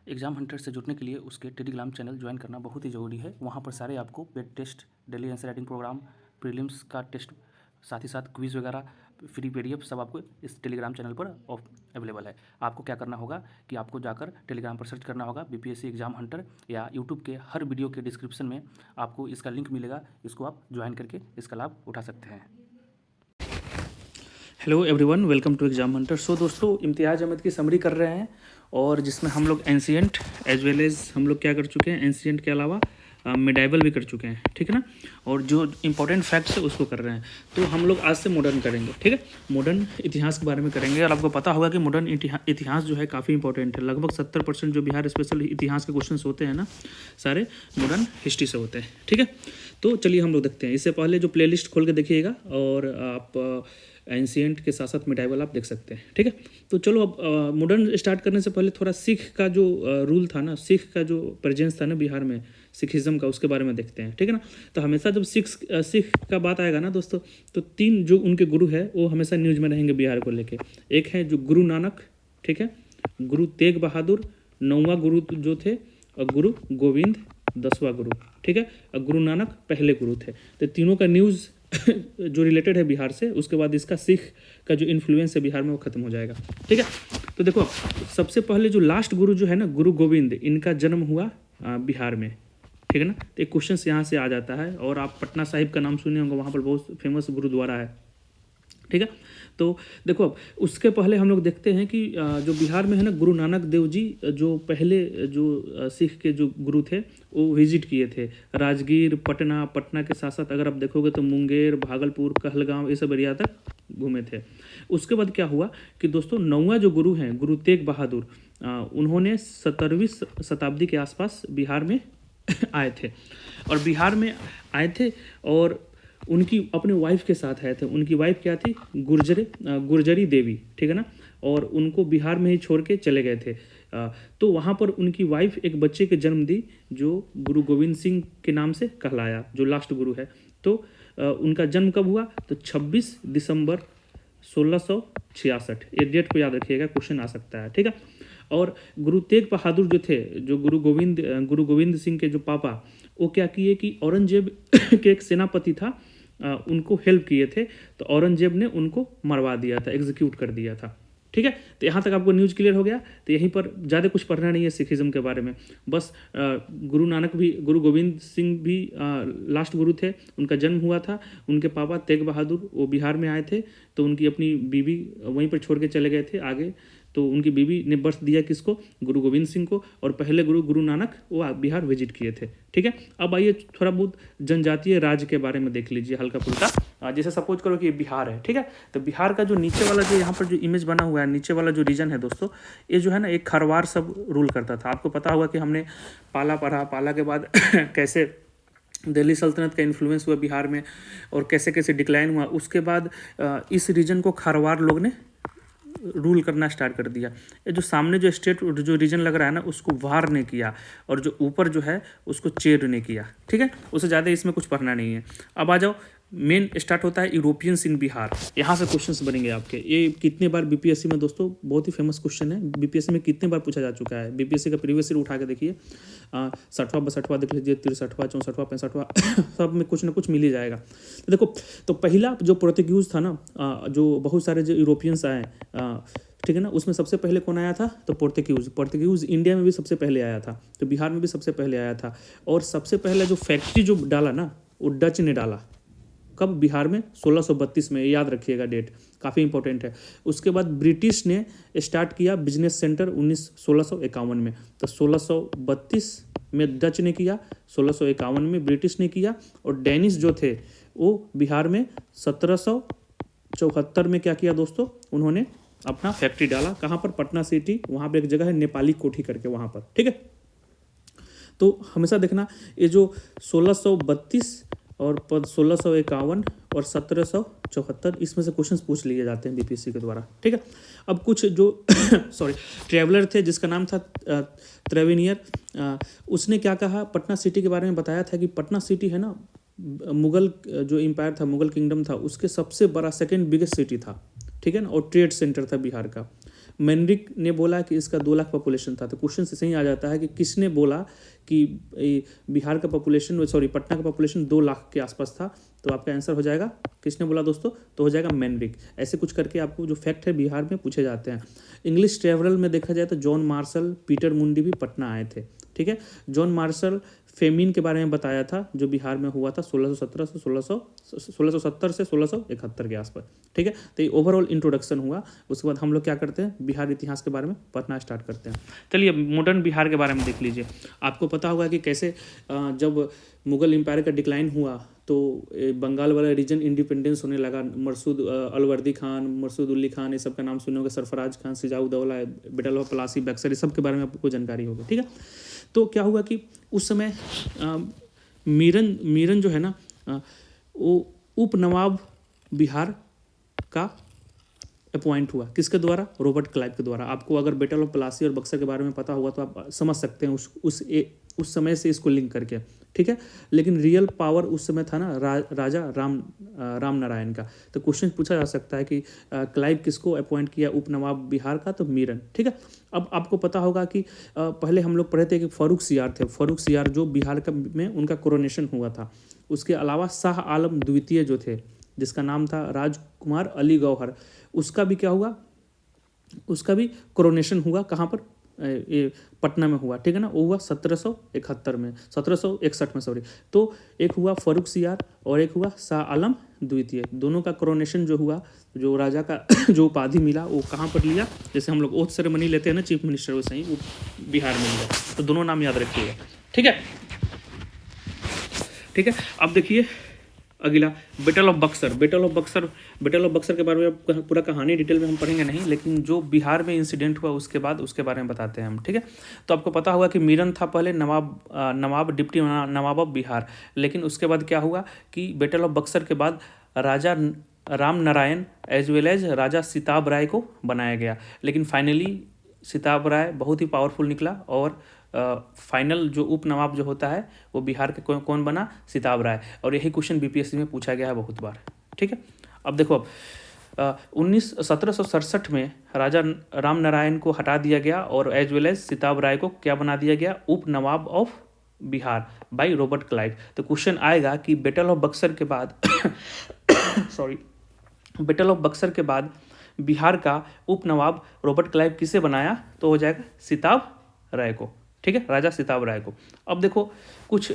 Exam Hunter से जुड़ने के लिए उसके टेलीग्राम चैनल ज्वाइन करना बहुत ही ज़रूरी है। वहाँ पर सारे आपको paid test, daily answer writing program, prelims का टेस्ट, साथ ही साथ क्विज़ वगैरह, फ्री पीडीएफ सब आपको इस टेलीग्राम चैनल पर अवेलेबल है। आपको क्या करना होगा कि आपको जाकर टेलीग्राम पर सर्च करना होगा बीपीएससी एग्ज़ाम हंटर, या यूट्यूब के हर वीडियो के डिस्क्रिप्शन में आपको इसका लिंक मिलेगा। इसको आप ज्वाइन करके इसका लाभ उठा सकते हैं। Hello everyone, welcome to Exam Hunter. So दोस्तों, इम्तियाज़ अहमद की समरी कर रहे हैं, और जिसमें हम लोग एंशियंट एज वेल एज हम लोग क्या कर चुके हैं, एंशियंट के अलावा मिडाइवल भी कर चुके हैं, ठीक है ना। और जो इंपॉर्टेंट फैक्ट्स है उसको कर रहे हैं। तो हम लोग आज से मॉडर्न करेंगे, ठीक है। मॉडर्न इतिहास के बारे में करेंगे, और आपको पता होगा कि मॉडर्न इतिहास जो है काफ़ी इंपॉर्टेंट है। लगभग 70% जो बिहार स्पेशल इतिहास के क्वेश्चन होते हैं ना, सारे मॉडर्न हिस्ट्री से होते हैं, ठीक है। तो चलिए हम लोग देखते हैं। इससे पहले जो प्लेलिस्ट खोल के देखिएगा, और आप एंशियंट के साथ साथ मिडाइवल आप देख सकते हैं, ठीक है। तो चलो अब मॉडर्न स्टार्ट करने से पहले थोड़ा सिख का जो रूल था ना, सिख का जो प्रेजेंस था ना बिहार में, सिखिज़म का, उसके बारे में देखते हैं, ठीक है ना। तो हमेशा जब सिख का बात आएगा ना दोस्तों, तो 3 जो उनके गुरु है वो हमेशा न्यूज़ में रहेंगे बिहार को लेके। एक है जो गुरु नानक, ठीक है, गुरु तेग बहादुर 9वां गुरु जो थे, और गुरु गोविंद 10वां गुरु, ठीक है। और गुरु नानक पहले गुरु थे। तो तीनों का न्यूज़ जो रिलेटेड है बिहार से, उसके बाद इसका सिख का जो इन्फ्लुएंस है बिहार में वो खत्म हो जाएगा, ठीक है। तो देखो, सबसे पहले जो लास्ट गुरु जो है ना, गुरु गोविंद, इनका जन्म हुआ बिहार में, ठीक है ना। तो एक क्वेश्चन यहाँ से आ जाता है, और आप पटना साहिब का नाम सुने होंगे, वहाँ पर बहुत फेमस गुरुद्वारा है, ठीक है। तो देखो, अब उसके पहले हम लोग देखते हैं कि जो बिहार में है ना, गुरु नानक देव जी जो पहले जो सिख के जो गुरु थे, वो विजिट किए थे राजगीर, पटना के साथ साथ अगर आप देखोगे तो मुंगेर, भागलपुर, कहलगांव, ये सब एरिया तक घूमे थे। उसके बाद क्या हुआ कि दोस्तों, 9वां जो गुरु हैं, गुरु तेग बहादुर, उन्होंने 17वीं शताब्दी के आसपास बिहार में आए थे, और बिहार में आए थे, और उनकी अपने वाइफ के साथ आए थे। उनकी वाइफ क्या थी, गुर्जरी देवी, ठीक है ना। और उनको बिहार में ही छोड़ के चले गए थे। तो वहाँ पर उनकी वाइफ एक बच्चे के जन्म दी, जो गुरु गोविंद सिंह के नाम से कहलाया, जो लास्ट गुरु है। तो उनका जन्म कब हुआ, तो 26 दिसंबर 1666। ये डेट को याद रखिएगा, क्वेश्चन आ सकता है, ठीक है। और गुरु तेग बहादुर जो थे, जो गुरु गोविंद सिंह के जो पापा, वो क्या किए कि औरंगजेब के एक सेनापति था, उनको हेल्प किए थे, तो औरंगजेब ने उनको मरवा दिया था, एग्जीक्यूट कर दिया था, ठीक है। तो यहाँ तक आपको न्यूज़ क्लियर हो गया। तो यहीं पर ज़्यादा कुछ पढ़ना नहीं है सिखिज़म के बारे में, बस गुरु गोविंद सिंह भी लास्ट गुरु थे, उनका जन्म हुआ था। उनके पापा तेग बहादुर वो बिहार में आए थे, तो उनकी अपनी बीवी वहीं पर छोड़ के चले गए थे आगे। तो उनकी बीवी ने बर्थ दिया किसको, गुरु गोविंद सिंह को, और पहले गुरु नानक वो बिहार विजिट किए थे, ठीक है। अब आइए थोड़ा बहुत जनजातीय राज्य के बारे में देख लीजिए हल्का फुल्का। जैसे सपोज करो कि ये बिहार है, ठीक है। तो बिहार का जो नीचे वाला जो यहाँ पर जो इमेज बना हुआ है, नीचे वाला जो रीजन है दोस्तों, ये जो है ना, एक खरवार सब रूल करता था। आपको पता होगा कि हमने पाला पढ़ा, पाला के बाद कैसे दिल्ली सल्तनत का इन्फ्लुएंस हुआ बिहार में, और कैसे कैसे डिक्लाइन हुआ। उसके बाद इस रीजन को खरवार लोग ने रूल करना स्टार्ट कर दिया। ये जो सामने जो स्टेट जो रीजन लग रहा है ना, उसको वार ने किया, और जो ऊपर जो है उसको चेर ने किया, ठीक है। उससे ज़्यादा इसमें कुछ पढ़ना नहीं है। अब आ जाओ, मेन स्टार्ट होता है यूरोपियंस इन बिहार। यहाँ से क्वेश्चंस बनेंगे आपके। ये कितने बार बीपीएससी में दोस्तों, बहुत ही फेमस क्वेश्चन है, बीपीएससी में कितने बार पूछा जा चुका है। बीपीएससी का प्रीवियस ईयर उठा के देखिए, 60वां 62वां देख लीजिए, 63वां 64वां 65वां सब में कुछ ना कुछ मिल ही जाएगा। तो देखो, तो पहला जो पोर्तुगीज था ना, जो बहुत सारे जो यूरोपियंस आए, ठीक है ना, उसमें सबसे पहले कौन आया था, तो पोर्तुगीज इंडिया में भी सबसे पहले आया था, तो बिहार में भी सबसे पहले आया था। और सबसे पहले जो फैक्ट्री जो डाला ना, वो डच ने डाला। कब, बिहार में 1632 में, याद रखिएगा डेट, काफ़ी इंपॉर्टेंट है। उसके बाद ब्रिटिश ने स्टार्ट किया बिजनेस सेंटर 1651 में। तो 1632 में डच ने किया, 1651 में ब्रिटिश ने किया, और डेनिश जो थे वो बिहार में 1774 में क्या किया दोस्तों, उन्होंने अपना फैक्ट्री डाला। कहाँ पर, पटना सिटी, वहाँ पर एक जगह है नेपाली कोठी करके, वहाँ पर, ठीक है। तो हमेशा देखना, ये जो 1632 और 1651 और 1774, इसमें से क्वेश्चंस पूछ लिए जाते हैं बीपीएससी के द्वारा, ठीक है। अब कुछ जो सॉरी ट्रैवलर थे, जिसका नाम था ट्रेवेनियर, उसने क्या कहा, पटना सिटी के बारे में बताया था कि पटना सिटी है ना, मुगल जो एम्पायर था, मुगल किंगडम था, उसके सबसे बड़ा सेकेंड बिगेस्ट सिटी था, ठीक है ना, और ट्रेड सेंटर था बिहार का। मेनरिक ने बोला कि इसका 2 लाख पॉपुलेशन था। तो क्वेश्चन से सही आ जाता है कि किसने बोला कि बिहार का पॉपुलेशन, सॉरी पटना का पॉपुलेशन 2 लाख के आसपास था। तो आपका आंसर हो जाएगा, किसने बोला दोस्तों, तो हो जाएगा मेनरिक। ऐसे कुछ करके आपको जो फैक्ट है बिहार में पूछे जाते हैं। इंग्लिश ट्रेवरल में देखा जाए तो जॉन मार्शल, पीटर मुंडी भी पटना आए थे। ठीक है, जॉन मार्शल फेमिन के बारे में बताया था जो बिहार में हुआ था 1670 से 1671 के आसपास। ठीक है, तो ये ओवरऑल इंट्रोडक्शन हुआ। उसके बाद हम लोग क्या करते हैं, बिहार इतिहास के बारे में पढ़ना स्टार्ट करते हैं। चलिए मॉडर्न बिहार के बारे में देख लीजिए। आपको पता होगा कि कैसे जब मुगल एम्पायर का डिक्लाइन हुआ तो बंगाल वाला रीजन इंडिपेंडेंस होने लगा। मरसूद अलवर्दी खान, मरसूद उल्ली खान, ये सब का नाम सुने होगा, सरफराज खान, सिजाउद्दौला, बैटल ऑफ प्लासी, बक्सर, ये सब के बारे में आपको जानकारी होगी। ठीक है, तो क्या हुआ कि उस समय मीरन जो है ना, वो उप नवाब बिहार का अपॉइंट हुआ। किसके द्वारा, रॉबर्ट क्लाइव के द्वारा। आपको अगर बैटल ऑफ प्लासी और बक्सर के बारे में पता होगा तो आप समझ सकते हैं उस समय से इसको लिंक करके। ठीक है, लेकिन रियल पावर उस समय था ना राजा राम नारायण का। तो क्वेश्चन पूछा जा सकता है कि क्लाइव किसको अपॉइंट किया उप नवाब बिहार का, तो मीरन। ठीक है, अब आपको पता होगा कि पहले हम लोग पढ़े थे कि फारूक सियार थे। फारूक सियार जो बिहार का में उनका कोरोनेशन हुआ था। उसके अलावा शाह आलम द्वितीय जो थे, जिसका नाम था राजकुमार अली गौहर, उसका भी क्या हुआ, उसका भी कोरोनेशन हुआ। कहाँ पर, ये पटना में हुआ। ठीक है ना, वो हुआ 1761 में, 1761 में सॉरी। तो एक हुआ फारूक सियार और एक हुआ शाह आलम द्वितीय। दोनों का कोरोनेशन जो हुआ, जो राजा का जो उपाधि मिला वो कहाँ पर लिया, जैसे हम लोग ओथ सेरेमनी लेते हैं ना चीफ मिनिस्टर, वैसे ही वो बिहार में लिया। तो दोनों नाम याद रखिएगा। ठीक है, ठीक है। अब देखिए अगला battle of Buxar. Battle of Buxar के बारे में पूरा कहानी डिटेल में हम पढ़ेंगे नहीं, लेकिन जो बिहार में इंसिडेंट हुआ उसके बाद उसके बारे में बताते हैं हम। ठीक है, तो आपको पता होगा कि मीरन था पहले नवाब डिप्टी नवाब ऑफ बिहार। लेकिन उसके बाद क्या हुआ कि बैटल ऑफ बक्सर के बाद Raja Ram Narayan as well as Raja Sitab Rai को बनाया गया। लेकिन फाइनली सिताब राय बहुत ही पावरफुल निकला और फाइनल जो उप नवाब जो होता है वो बिहार के कौन बना, सिताब राय। और यही क्वेश्चन बीपीएससी में पूछा गया है बहुत बार। ठीक है, अब देखो, अब 1767 में राजा राम नारायण को हटा दिया गया और as well as Sitab Rai को क्या बना दिया गया, उप नवाब of Bihar by Robert Clive. तो क्वेश्चन आएगा कि बैटल ऑफ बक्सर के बाद सॉरी, बैटल ऑफ बक्सर के बाद बिहार का उप नवाब रॉबर्ट क्लाइव किसे बनाया, तो हो जाएगा सिताब राय को। ठीक है, राजा सिताब राय को। अब देखो कुछ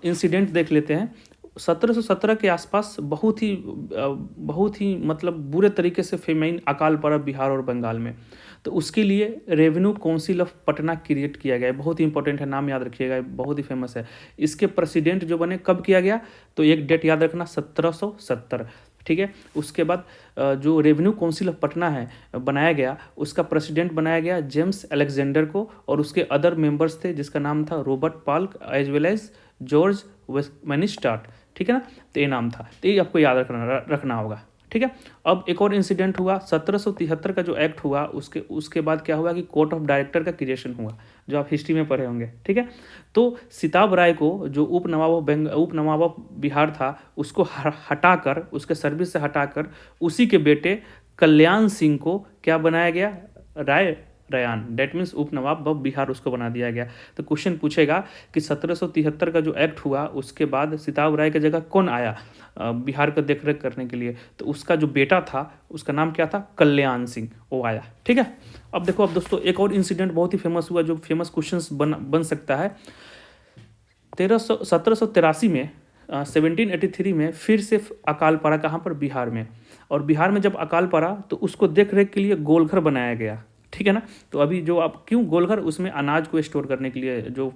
इंसिडेंट देख लेते हैं। 1717 के आसपास बहुत ही मतलब बुरे तरीके से फेमाइन अकाल पड़ा बिहार और बंगाल में। तो उसके लिए revenue council of Patna create किया गया। बहुत ही इंपॉर्टेंट है, नाम याद रखिएगा, बहुत ही फेमस है। इसके प्रेसिडेंट जो बने कब किया गया, तो एक डेट याद रखना, 1770। ठीक है, उसके बाद जो रेवेन्यू काउंसिल ऑफ पटना है बनाया गया, उसका प्रेसिडेंट बनाया गया जेम्स अलेक्जेंडर को, और उसके अदर मेंबर्स थे जिसका नाम था Robert Palk as well as George Westminster. ठीक है ना, तो ये नाम था। तो ये आपको याद रखना होगा। ठीक है, अब एक और इंसिडेंट हुआ 1773 का जो एक्ट हुआ, उसके बाद क्या हुआ कि कोर्ट ऑफ डायरेक्टर का क्रिएशन हुआ, जो आप हिस्ट्री में पढ़े होंगे। ठीक है, तो सिताब राय को जो उप नवाब ऑफ बिहार था उसको हटाकर, उसके सर्विस से हटाकर उसी के बेटे कल्याण सिंह को क्या बनाया गया, रयान, डेट मीन्स उप नवाब ऑफ बिहार उसको बना दिया गया। तो क्वेश्चन पूछेगा कि 1773 का जो एक्ट हुआ उसके बाद सिताब राय की जगह कौन आया बिहार का देखरेख करने के लिए, तो उसका जो बेटा था उसका नाम क्या था, कल्याण सिंह, वो आया। ठीक है, अब देखो, अब दोस्तों एक और इंसिडेंट बहुत ही फेमस हुआ जो फेमस क्वेश्चन बन सकता है। 1783 में 1783 में फिर से अकाल पड़ा, कहाँ पर, बिहार में। और बिहार में जब अकाल पड़ा तो उसको देख रेख के लिए गोलघर बनाया गया। ठीक है ना, तो अभी जो आप क्यों गोलघर, उसमें अनाज को स्टोर करने के लिए, जो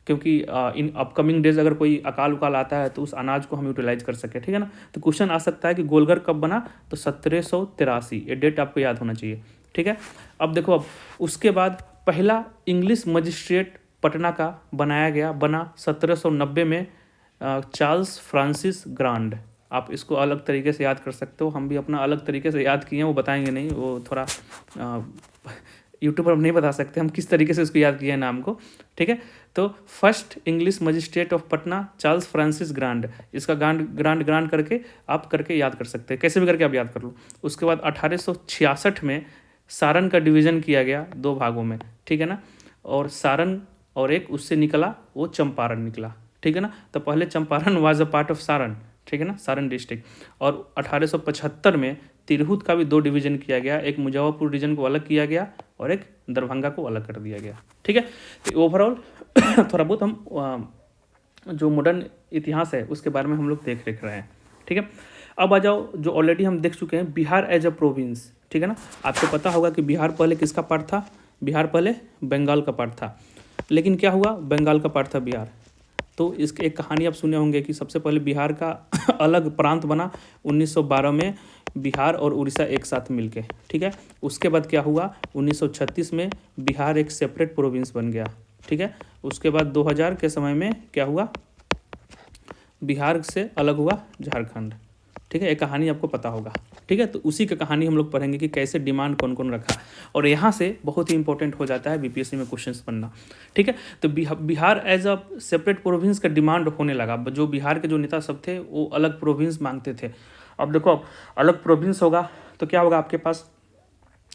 क्योंकि इन अपकमिंग डेज अगर कोई अकाल उकाल आता है तो उस अनाज को हम यूटिलाइज कर सके। ठीक है ना, तो क्वेश्चन आ सकता है कि गोलघर कब बना, तो 1783, ये डेट आपको याद होना चाहिए। ठीक है, अब देखो, अब उसके बाद पहला इंग्लिश मजिस्ट्रेट पटना का बना 1790 में चार्ल्स फ्रांसिस ग्रांड। आप इसको अलग तरीके से याद कर सकते हो, हम भी अपना अलग तरीके से याद किए हैं, वो बताएंगे नहीं, वो थोड़ा यूट्यूब पर हम नहीं बता सकते हम किस तरीके से उसको याद किए हैं नाम को। ठीक है, तो first English magistrate of Patna Charles Francis grand, इसका ग्रांड करके आप याद कर सकते हैं, कैसे भी करके आप याद कर लो। उसके बाद 1866 में सारण का डिवीज़न किया गया 2 भागों में, ठीक है ना। और सारण और एक उससे निकला वो चंपारण निकला, ठीक है ना। तो पहले Champaran was a part of Saran, ठीक है ना, सारण डिस्ट्रिक्ट। और 1875 में तिरहुत का भी 2 डिवीज़न किया गया, एक मुजफ्फरपुर रीजन को अलग किया गया और एक दरभंगा को अलग कर दिया गया, ठीक है। तो ओवरऑल थोड़ा बहुत हम जो मॉडर्न इतिहास है उसके बारे में हम लोग देख रहे हैं, ठीक है। अब आ जाओ, जो ऑलरेडी हम देख चुके हैं, बिहार एज अ प्रोविंस, ठीक है ना। आपको पता होगा कि बिहार पहले किसका पार्ट था? बिहार पहले बंगाल का पार्ट था, लेकिन क्या हुआ, बंगाल का पार्ट था बिहार। तो इसके एक कहानी आप सुने होंगे कि सबसे पहले बिहार का अलग प्रांत बना 1912 में, बिहार और उड़ीसा एक साथ मिलके, ठीक है। उसके बाद क्या हुआ, 1936 में बिहार एक सेपरेट प्रोविंस बन गया, ठीक है। उसके बाद 2000 के समय में क्या हुआ, बिहार से अलग हुआ झारखंड, ठीक है। एक कहानी आपको पता होगा, ठीक है। तो उसी का कहानी हम लोग पढ़ेंगे कि कैसे डिमांड कौन कौन रखा, और यहाँ से बहुत ही इंपॉर्टेंट हो जाता है बीपीएससी में क्वेश्चंस बनना, ठीक है। तो Bihar as a separate province का डिमांड होने लगा। जो बिहार के जो नेता सब थे वो अलग प्रोविंस मांगते थे। अब देखो, अब अलग प्रोविंस होगा तो क्या होगा, आपके पास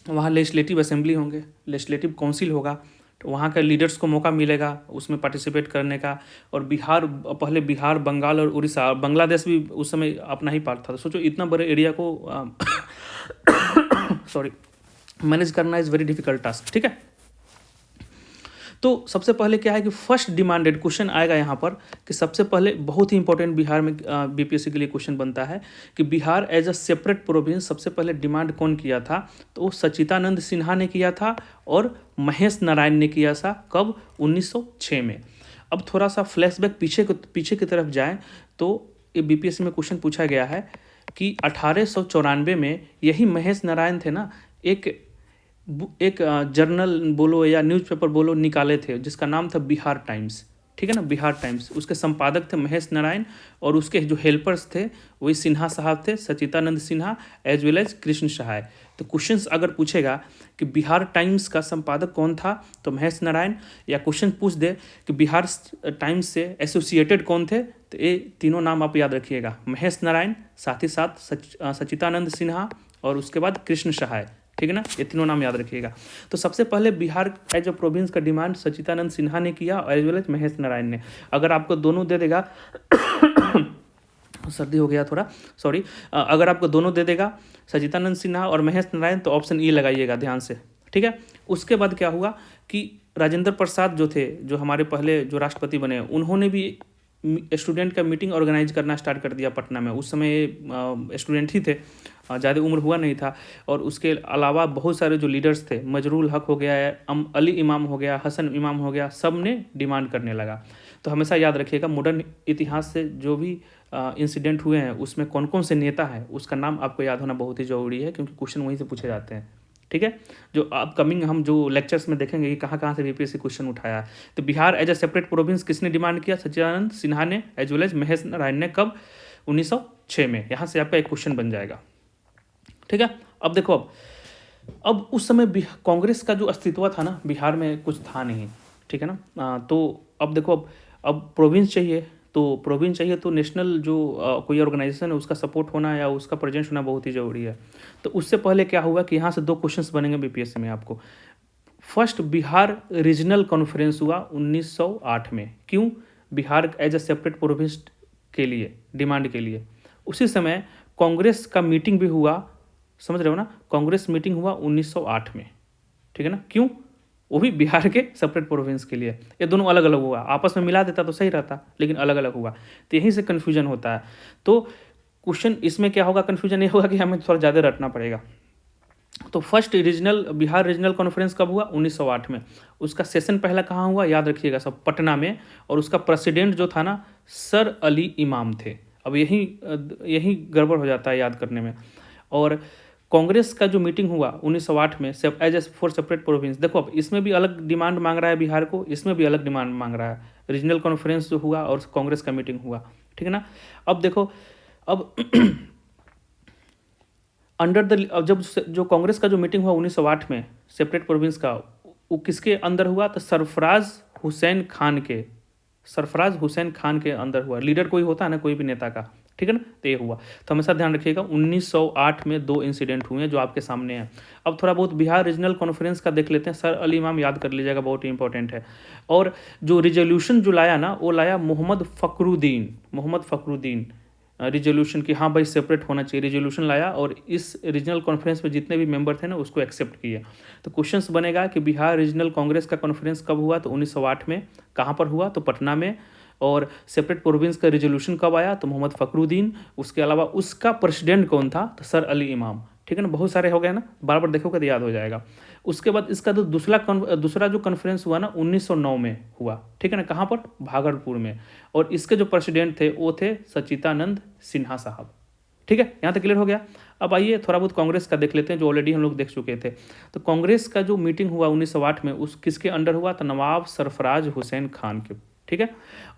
वहाँ लेजिस्लेटिव असेंबली होंगे, लेजिस्लेटिव काउंसिल होगा, तो वहाँ के लीडर्स को मौका मिलेगा उसमें पार्टिसिपेट करने का। और बिहार, पहले बिहार, बंगाल और उड़ीसा, बांग्लादेश भी उस समय अपना ही पार्ट था। तो सोचो इतना बड़े एरिया को सॉरी मैनेज करना इज़ वेरी डिफिकल्ट टास्क, ठीक है। तो सबसे पहले क्या है कि फर्स्ट डिमांडेड क्वेश्चन आएगा यहाँ पर कि सबसे पहले बहुत ही इंपॉर्टेंट बिहार में बीपीएससी के लिए क्वेश्चन बनता है कि Bihar as a separate province सबसे पहले डिमांड कौन किया था? तो वो सच्चिदानंद सिन्हा ने किया था और महेश नारायण ने किया था। कब? 1906 में। अब थोड़ा सा फ्लैशबैक पीछे की तरफ जाएँ तो ये बीपीएससी में क्वेश्चन पूछा गया है कि 1894 में यही महेश नारायण थे ना, एक जर्नल बोलो या न्यूज़पेपर बोलो निकाले थे जिसका नाम था बिहार टाइम्स, ठीक है ना, बिहार टाइम्स। उसके संपादक थे महेश नारायण और उसके जो हेल्पर्स थे वही सिन्हा साहब थे, Sachchidanand Sinha as well as Krishna Sahay. तो क्वेश्चंस अगर पूछेगा कि बिहार टाइम्स का संपादक कौन था तो महेश नारायण, या क्वेश्चन पूछ दे कि बिहार टाइम्स से एसोसिएटेड कौन थे, तो ये तीनों नाम आप याद रखिएगा, महेश नारायण, साथ ही साथ सच्चिदानंद सिन्हा और उसके बाद कृष्ण सहाय, ठीक है ना, ये तीनों नाम याद रखिएगा। तो सबसे पहले बिहार एज अ प्रोविंस का डिमांड सच्चिदानंद सिन्हा ने किया और as well as Mahesh Narayan ने। अगर आपको दोनों दे देगा सर्दी हो गया थोड़ा, सॉरी, अगर आपको दोनों दे देगा सच्चिदानंद सिन्हा और महेश नारायण तो ऑप्शन ई लगाइएगा ध्यान से, ठीक है। उसके बाद क्या हुआ कि राजेंद्र प्रसाद जो थे, जो हमारे पहले जो राष्ट्रपति बने, उन्होंने भी स्टूडेंट का मीटिंग ऑर्गेनाइज करना स्टार्ट कर दिया पटना में। उस समय स्टूडेंट ही थे, ज़्यादा उम्र हुआ नहीं था। और उसके अलावा बहुत सारे जो लीडर्स थे, मजरूल हक हो गया है, अली इमाम हो गया, हसन इमाम हो गया, सब ने डिमांड करने लगा। तो हमेशा याद रखिएगा मॉडर्न इतिहास से जो भी इंसिडेंट हुए हैं उसमें कौन कौन से नेता हैं उसका नाम आपको याद होना बहुत ही ज़रूरी है, क्योंकि क्वेश्चन वहीं से पूछे जाते हैं, ठीक है। जो अपकमिंग हम जो लेक्चर्स में देखेंगे कि कहाँ कहाँ से बीपीएससी क्वेश्चन उठाया है। तो Bihar as a separate province किसने डिमांड किया? सच्चिदानंद सिन्हा ने as well as Mahesh Narayan ने। कब? 1906 में। यहाँ से आपका एक क्वेश्चन बन जाएगा, ठीक है। अब देखो, अब उस समय कांग्रेस का जो अस्तित्व था ना बिहार में कुछ था नहीं, ठीक है ना। तो अब देखो, अब प्रोविंस चाहिए, तो नेशनल जो कोई ऑर्गेनाइजेशन है उसका सपोर्ट होना या उसका प्रेजेंस होना बहुत ही ज़रूरी है। तो उससे पहले क्या हुआ कि यहाँ से 2 क्वेश्चंस बनेंगे बीपीएससी में आपको। फर्स्ट, बिहार रीजनल कॉन्फ्रेंस हुआ 1908 में। क्यों? Bihar as a separate province के लिए, डिमांड के लिए। उसी समय कांग्रेस का मीटिंग भी हुआ, समझ रहे हो ना, कांग्रेस मीटिंग हुआ 1908 में, ठीक है ना। क्यों? वो भी बिहार के सेपरेट प्रोविंस के लिए। ये दोनों अलग अलग हुआ, आपस में मिला देता तो सही रहता, लेकिन अलग अलग हुआ, तो यहीं से कन्फ्यूजन होता है। तो क्वेश्चन इसमें क्या होगा, कन्फ्यूजन ये होगा कि हमें थोड़ा ज़्यादा रटना पड़ेगा। तो फर्स्ट बिहार रीजनल कॉन्फ्रेंस कब हुआ? 1908 में। उसका सेशन पहला कहाँ हुआ, याद रखिएगा सब, पटना में। और उसका प्रेसिडेंट जो था ना, सर अली इमाम थे। अब यही गड़बड़ हो जाता है याद करने में। और कांग्रेस का जो मीटिंग हुआ 1908 में as a for separate province, देखो अब इसमें भी अलग डिमांड मांग रहा है बिहार को, इसमें भी अलग डिमांड मांग रहा है। रीजनल कॉन्फ्रेंस जो हुआ और कांग्रेस का मीटिंग हुआ, ठीक है ना। अब देखो, अब अब जब जो कांग्रेस का जो मीटिंग हुआ 1908 में सेपरेट प्रोविंस का, वो किसके अंदर हुआ? तो सरफराज हुसैन खान के अंदर हुआ। लीडर कोई होता है ना, कोई भी नेता का, ठीक है ना। तो ये हुआ, तो हमेशा ध्यान रखिएगा 1908 में 2 इंसिडेंट हुए हैं जो आपके सामने हैं। अब थोड़ा बहुत बिहार रीजनल कॉन्फ्रेंस का देख लेते हैं। सर अली इमाम याद कर लीजिएगा, बहुत ही इंपॉर्टेंट है। और जो रिजोल्यूशन जो लाया ना, वो लाया मोहम्मद फ़खरुद्दीन रिजोल्यूशन की, हाँ भाई सेपरेट होना चाहिए, रिजोल्यूशन लाया और इस रीजनल कॉन्फ्रेंस में जितने भी मेंबर थे ना उसको एक्सेप्ट किए। तो क्वेश्चंस बनेगा कि बिहार रीजनल कांग्रेस का कॉन्फ्रेंस कब हुआ, तो 1908 में। कहाँ पर हुआ, तो पटना में। और सेपरेट प्रोविंस का रिजोल्यूशन कब आया, तो मोहम्मद फ़खरुद्दीन। उसके अलावा उसका प्रेसिडेंट कौन था, तो सर अली इमाम। ठीक है ना, बहुत सारे हो गए ना, बार बार देखोगे तो याद हो जाएगा। उसके बाद इसका जो दूसरा जो कॉन्फ्रेंस हुआ ना 1909 में हुआ। ठीक है ना, कहाँ पर, भागलपुर में। और इसके जो प्रेसिडेंट थे वो थे सच्चिदानंद सिन्हा साहब। ठीक है, यहाँ तक क्लियर हो गया। अब आइए थोड़ा बहुत कांग्रेस का देख लेते हैं, जो ऑलरेडी हम लोग देख चुके थे। तो कांग्रेस का जो मीटिंग हुआ 1908 में, उस किसके अंडर हुआ, तो नवाब सरफराज हुसैन खान के। ठीक है,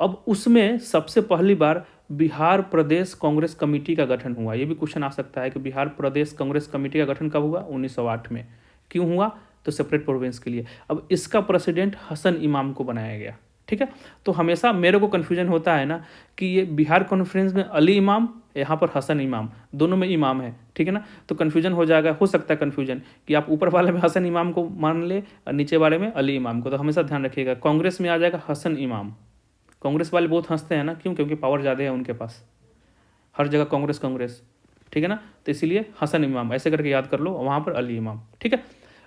अब उसमें सबसे पहली बार बिहार प्रदेश कांग्रेस कमेटी का गठन हुआ। ये भी क्वेश्चन आ सकता है कि बिहार प्रदेश कांग्रेस कमेटी का गठन कब हुआ, 1908 में। क्यों हुआ, तो सेपरेट प्रोविंस के लिए। अब इसका प्रेसिडेंट हसन इमाम को बनाया गया। ठीक है, तो हमेशा मेरे को कन्फ्यूजन होता है ना कि ये बिहार कॉन्फ्रेंस में अली इमाम, यहाँ पर हसन इमाम, दोनों में इमाम है। ठीक है ना, तो कन्फ्यूजन हो जाएगा, हो सकता है कन्फ्यूजन कि आप ऊपर वाले में हसन इमाम को मान ले और नीचे वाले में अली इमाम को। तो हमेशा ध्यान रखिएगा, कांग्रेस में आ जाएगा हसन इमाम। कांग्रेस वाले बहुत हंसते हैं ना, क्यों, क्योंकि पावर ज़्यादा है उनके पास, हर जगह कांग्रेस कांग्रेस। ठीक है ना, तो इसीलिए हसन इमाम ऐसे करके याद कर लो, वहाँ पर अली इमाम। ठीक है,